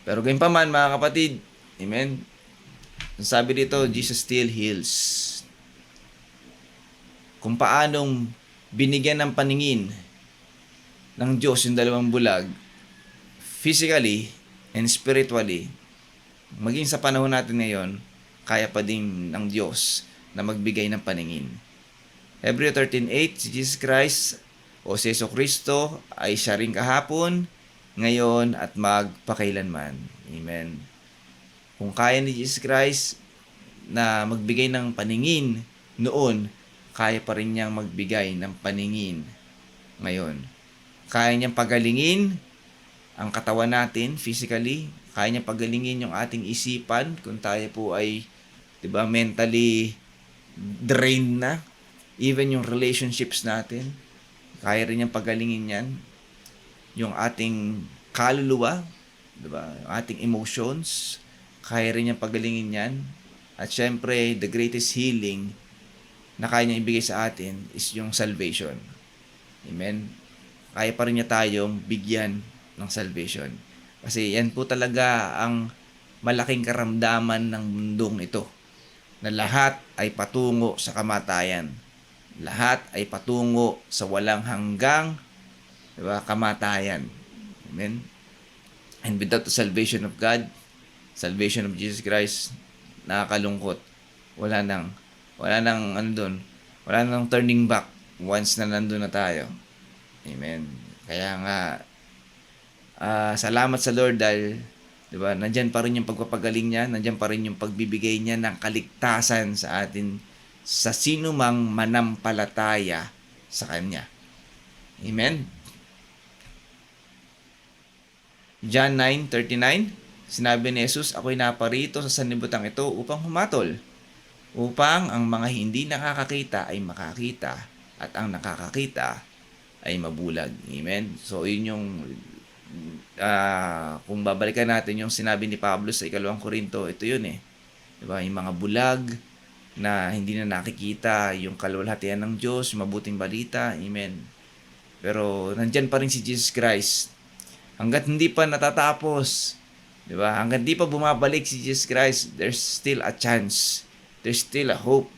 Pero ganyan pa man, mga kapatid, amen. Sabi dito, Jesus still heals. Kung paanong binigyan ng paningin ng Diyos yung dalawang bulag, physically and spiritually, maging sa panahon natin ngayon, kaya pa din ng Diyos na magbigay ng paningin. Hebrew 13:8, si Jesus Christ o si Yesu Cristo ay siya rin kahapon, ngayon at magpakailanman. Amen. Kung kaya ni Jesus Christ na magbigay ng paningin noon, kaya pa rin niyang magbigay ng paningin ngayon. Kaya niyang pagalingin ang katawan natin physically. Kaya niyang pagalingin yung ating isipan kung tayo po ay, diba, mentally drained na. Even yung relationships natin, kaya rin niyang pagalingin yan. Yung ating kaluluwa, diba, yung ating emotions, kaya rin niyang pagalingin yan. At syempre, the greatest healing na kaya niya ibigay sa atin is yung salvation. Amen? Kaya pa rin niya tayong bigyan ng salvation. Kasi yan po talaga ang malaking karamdaman ng mundong ito. Na lahat ay patungo sa kamatayan. Lahat ay patungo sa walang hanggang, diba, kamatayan. Amen? And without the salvation of God, salvation of Jesus Christ, nakakalungkot. Wala nang turning back once na nandun na tayo. Amen. Kaya nga, salamat sa Lord dahil, diba, nandyan pa rin yung pagpapagaling niya, nandyan pa rin yung pagbibigay niya ng kaligtasan sa atin, sa sino mang manampalataya sa Kanya. Amen. John 9:39, sinabi ni Jesus, ako'y naparito sa sanlibutan ito upang humatol, upang ang mga hindi nakakakita ay makakita, at ang nakakakita ay mabulag. Amen? So, yun yung, kung babalikan natin yung sinabi ni Pablo sa 2 Korinto, ito yun eh. Diba? Yung mga bulag na hindi na nakikita yung kaluwalhatian ng Diyos, yung mabuting balita. Amen. Pero nandyan pa rin si Jesus Christ. Hanggat hindi pa natatapos, di ba? Hanggat hindi pa bumabalik si Jesus Christ, there's still a chance. There's still a hope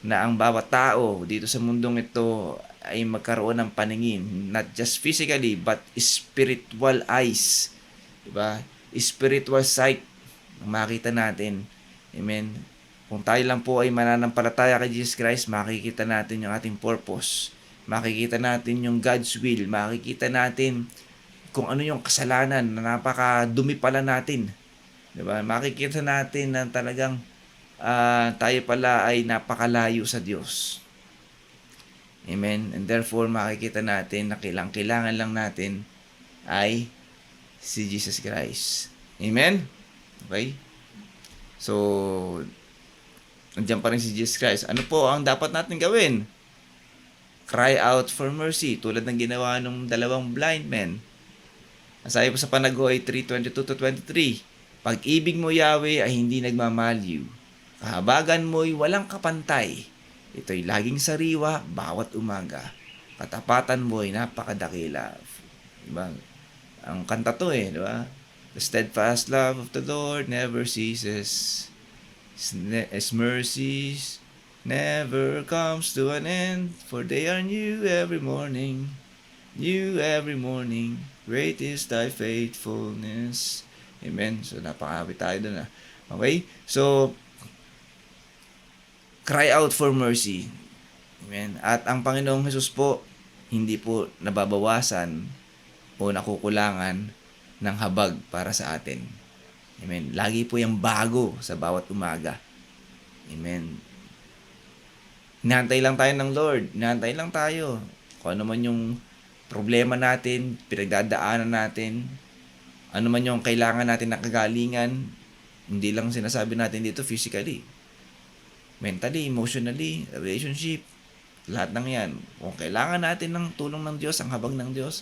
na ang bawat tao dito sa mundong ito ay magkaroon ng paningin. Not just physically, but spiritual eyes. Di ba? Spiritual sight ang makita natin. Amen. Kung tayo lang po ay mananampalataya kay Jesus Christ, makikita natin yung ating purpose. Makikita natin yung God's will. Makikita natin kung ano yung kasalanan na napakadumi pala natin. Diba? Makikita natin na talagang tayo pala ay napakalayo sa Diyos. Amen. And therefore, makikita natin na kailangan lang natin ay si Jesus Christ. Amen? Okay? So, nandiyan pa rin si Jesus Christ. Ano po ang dapat natin gawin? Cry out for mercy, tulad ng ginawa ng dalawang blind men. Sabi po sa Panagoy 3:22-23, pag-ibig mo, Yahweh, ay hindi nagmamaliw. Kahabagan mo'y walang kapantay. Ito'y laging sariwa bawat umaga. Katapatan mo'y napakadakila. Diba? Ang kanta to eh, diba? The steadfast love of the Lord never ceases. His mercies never comes to an end, for they are new every morning. New every morning. Great is thy faithfulness. Amen. So, napakahabi tayo dun ah. Okay? So, cry out for mercy. Amen. At ang Panginoong Hesus po, hindi po nababawasan o nakukulangan ng habag para sa atin. Amen. Lagi po yung bago sa bawat umaga. Amen. Hinahantay lang tayo ng Lord. Hinahantay lang tayo. Kung ano man yung problema natin, pinagdadaanan natin, ano man yung kailangan natin na kagalingan, hindi lang sinasabi natin dito physically. Mentally, emotionally, relationship, lahat ng yan. Kung kailangan natin ng tulong ng Diyos, ang habag ng Diyos,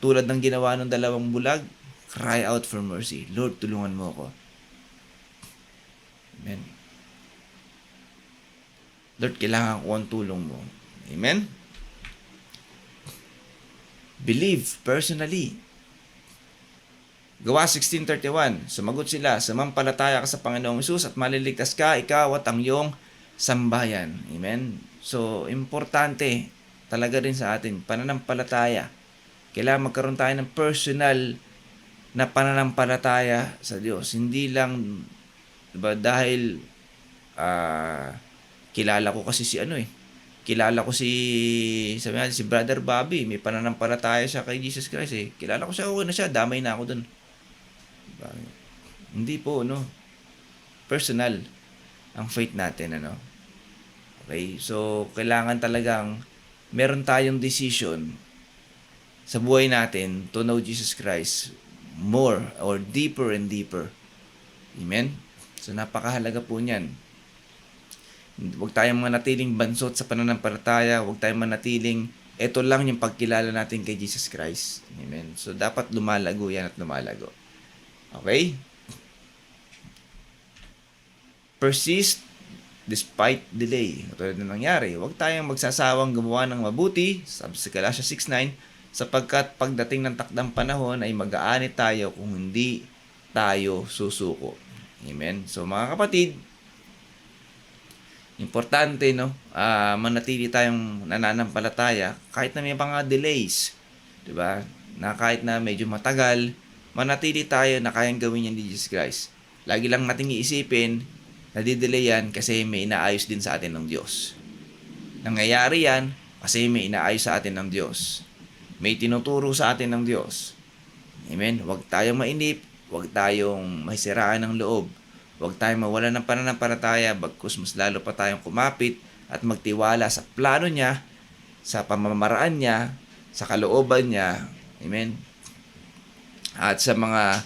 tulad ng ginawa ng dalawang bulag, cry out for mercy. Lord, tulungan mo ako. Amen. Lord, kailangan ko ang tulong mo. Amen? Believe personally. Gawa 16:31, sumagot sila, samampalataya ka sa Panginoong Hesus at maliligtas ka, ikaw at ang iyong sambayan. Amen? So, importante talaga rin sa atin, pananampalataya. Kailangan magkaroon tayo ng personal na pananampalataya sa Diyos. Hindi lang, diba, dahil kilala ko kasi si kilala ko sabi natin, si Brother Bobby, may pananampalataya siya kay Jesus Christ eh. Kilala ko siya, okay na siya, damay na ako dun. Diba? Hindi po, personal ang faith natin, Okay? So, kailangan talagang meron tayong decision sa buhay natin to know Jesus Christ more or deeper and deeper. Amen? So, napakahalaga po niyan. Huwag tayong manatiling bansot sa pananampalataya. Huwag tayong manatiling ito lang yung pagkilala natin kay Jesus Christ. Amen? So, dapat lumalago yan at lumalago. Okay? Persist despite delay. Tulad na nangyari. Huwag tayong magsasawang gumawa ng mabuti, sabi sa Galatia 6:9, sapagkat pagdating ng takdang panahon ay mag-aanit tayo kung hindi tayo susuko. Amen? So, mga kapatid, importante, manatili tayong nananampalataya kahit na may mga delays. Diba? Na kahit na medyo matagal, manatili tayo na kayang gawin yan ni Jesus Christ. Lagi lang nating iisipin, nadidelay yan kasi may inaayos din sa atin ng Diyos. Nangyayari yan kasi may inaayos sa atin ng Diyos. May tinuturo sa atin ng Diyos. Amen? Huwag tayong mainip, huwag tayong mahisiraan ng loob, huwag tayong mawalan ng pananampalataya, bagkus mas lalo pa tayong kumapit at magtiwala sa plano niya, sa pamamaraan niya, sa kalooban niya. Amen? at sa mga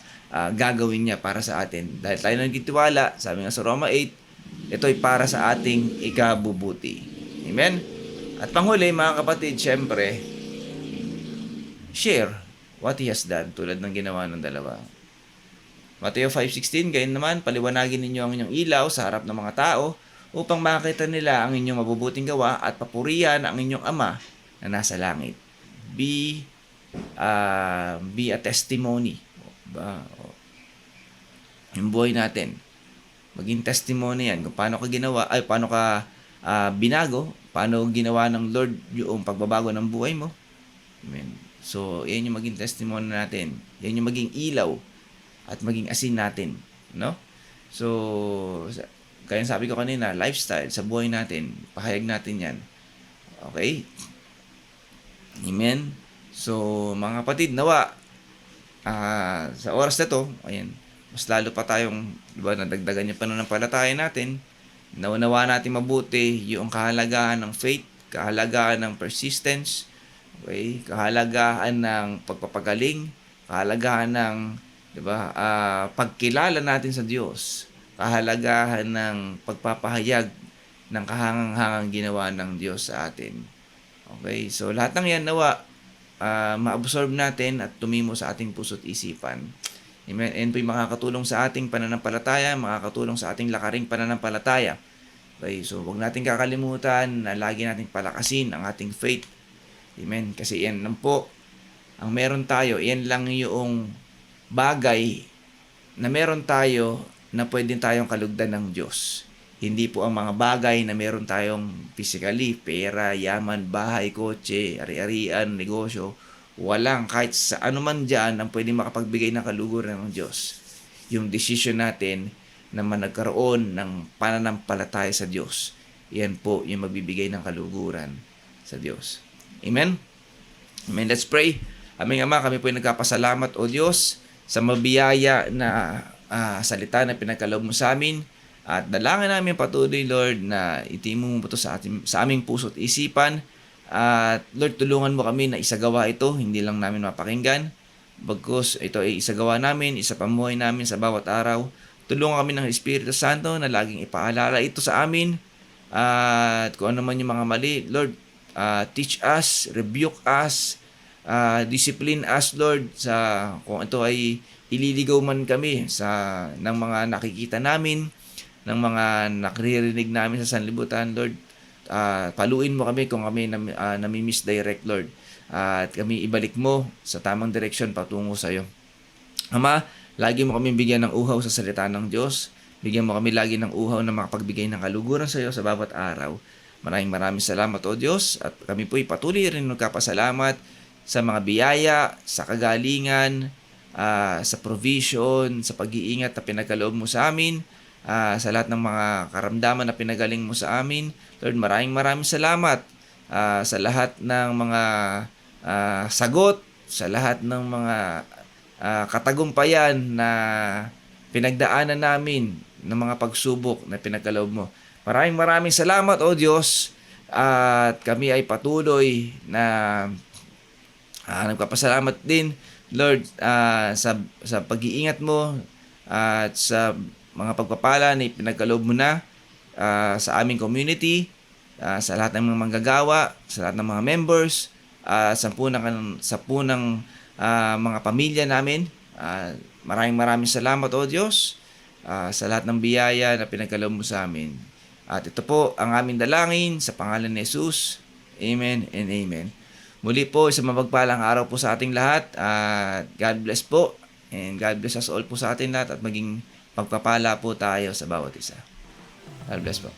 gagawin niya para sa atin. Dahil tayo nagtitiwala, sabi nga sa Roma 8, ito ay para sa ating ikabubuti. Amen? At panghuli, mga kapatid, syempre, share what He has done, tulad ng ginawa ng dalawa. Mateo 5:16, gayon naman, paliwanagin ninyo ang inyong ilaw sa harap ng mga tao upang makita nila ang inyong mabubuting gawa at papurihan ang inyong Ama na nasa langit. Be a testimony. Yung buhay natin, maging testimony yan kung paano ka ginawa, paano ka binago, paano ginawa ng Lord yung pagbabago ng buhay mo. Amen. So, yan yung maging testimony natin. Yan yung maging ilaw at maging asin natin, no? So, kaya sabi ko kanina, lifestyle sa buhay natin, pahayag natin yan. Okay? Amen. So, mga kapatid, nawa sa oras na to, ayan, mas lalo pa tayong, diba, nadagdagan yung pananampalataya natin. Naunawa natin mabuti yung kahalagahan ng faith, kahalagahan ng persistence, okay? Kahalagahan ng pagpapagaling, kahalagahan ng, diba, pagkilala natin sa Diyos, kahalagahan ng pagpapahayag ng kahangang-hangang ginawa ng Diyos sa atin. Okay? So, lahat ng yan nawa, ma-absorb natin at tumimo sa ating puso't isipan. Amen. And po'y makakatulong sa ating pananampalataya, makakatulong sa ating lakaring pananampalataya. Okay, so huwag natin kakalimutan na lagi nating palakasin ang ating faith. Amen. Kasi yan lang po ang meron tayo. Yan lang yung bagay na meron tayo na pwede tayong kalugdan ng Diyos. Hindi po ang mga bagay na meron tayong physically, pera, yaman, bahay, kotse, ari-arian, negosyo. Walang kahit sa anuman dyan ang pwede makapagbigay ng kaluguran ng Diyos. Yung decision natin na nagkaroon ng pananampalataya sa Diyos. Yan po yung magbibigay ng kaluguran sa Diyos. Amen? Amen. Let's pray. Aming Ama, kami po ay nagkapasalamat, O Diyos, sa mabiyaya na salita na pinagkaloob mo sa amin. At dalangin namin patuloy, Lord, na itimo mo ito sa aming puso't isipan. At Lord, tulungan mo kami na isagawa ito, hindi lang namin mapakinggan. Bagkus ito ay isagawa namin, isapamuhay namin sa bawat araw. Tulungan kami ng Espiritu Santo na laging ipaalala ito sa amin. At kung ano man yung mga mali, Lord, teach us, rebuke us, discipline us, Lord, sa kung ito ay ililigaw man kami ng mga nakikita namin, ng mga nakririnig namin sa sanlibutan, Lord. Paluin mo kami kung kami nami-misdirect, Lord. At kami ibalik mo sa tamang direksyon patungo sa iyo. Ama, lagi mo kami bigyan ng uhaw sa salita ng Diyos. Bigyan mo kami lagi ng uhaw na makapagbigay ng kaluguran sa iyo sa bawat araw. Maraming salamat, O Diyos. At kami po'y patuloy rin magkapasalamat sa mga biyaya, sa kagalingan, sa provision, sa pag-iingat na pinagkaloob mo sa amin. Sa lahat ng mga karamdaman na pinagaling mo sa amin. Lord, maraming salamat sa lahat ng mga sagot, sa lahat ng mga katagumpayan na pinagdaanan namin ng mga pagsubok na pinagkaloob mo. Maraming salamat, O Diyos, at kami ay patuloy na nagpapasalamat din, Lord, sa pag-iingat mo at sa mga pagpapala na ipinagkaloob mo na sa aming community, sa lahat ng mga manggagawa, sa lahat ng mga members, sa punang mga pamilya namin. Maraming salamat, O Diyos, sa lahat ng biyaya na pinagkaloob mo sa amin. At ito po ang aming dalangin sa pangalan ni Jesus. Amen and amen. Muli po, isang mapagpalang araw po sa ating lahat. God bless po. And God bless us all po sa ating lahat at maging pagpapala po tayo sa bawat isa. God bless po.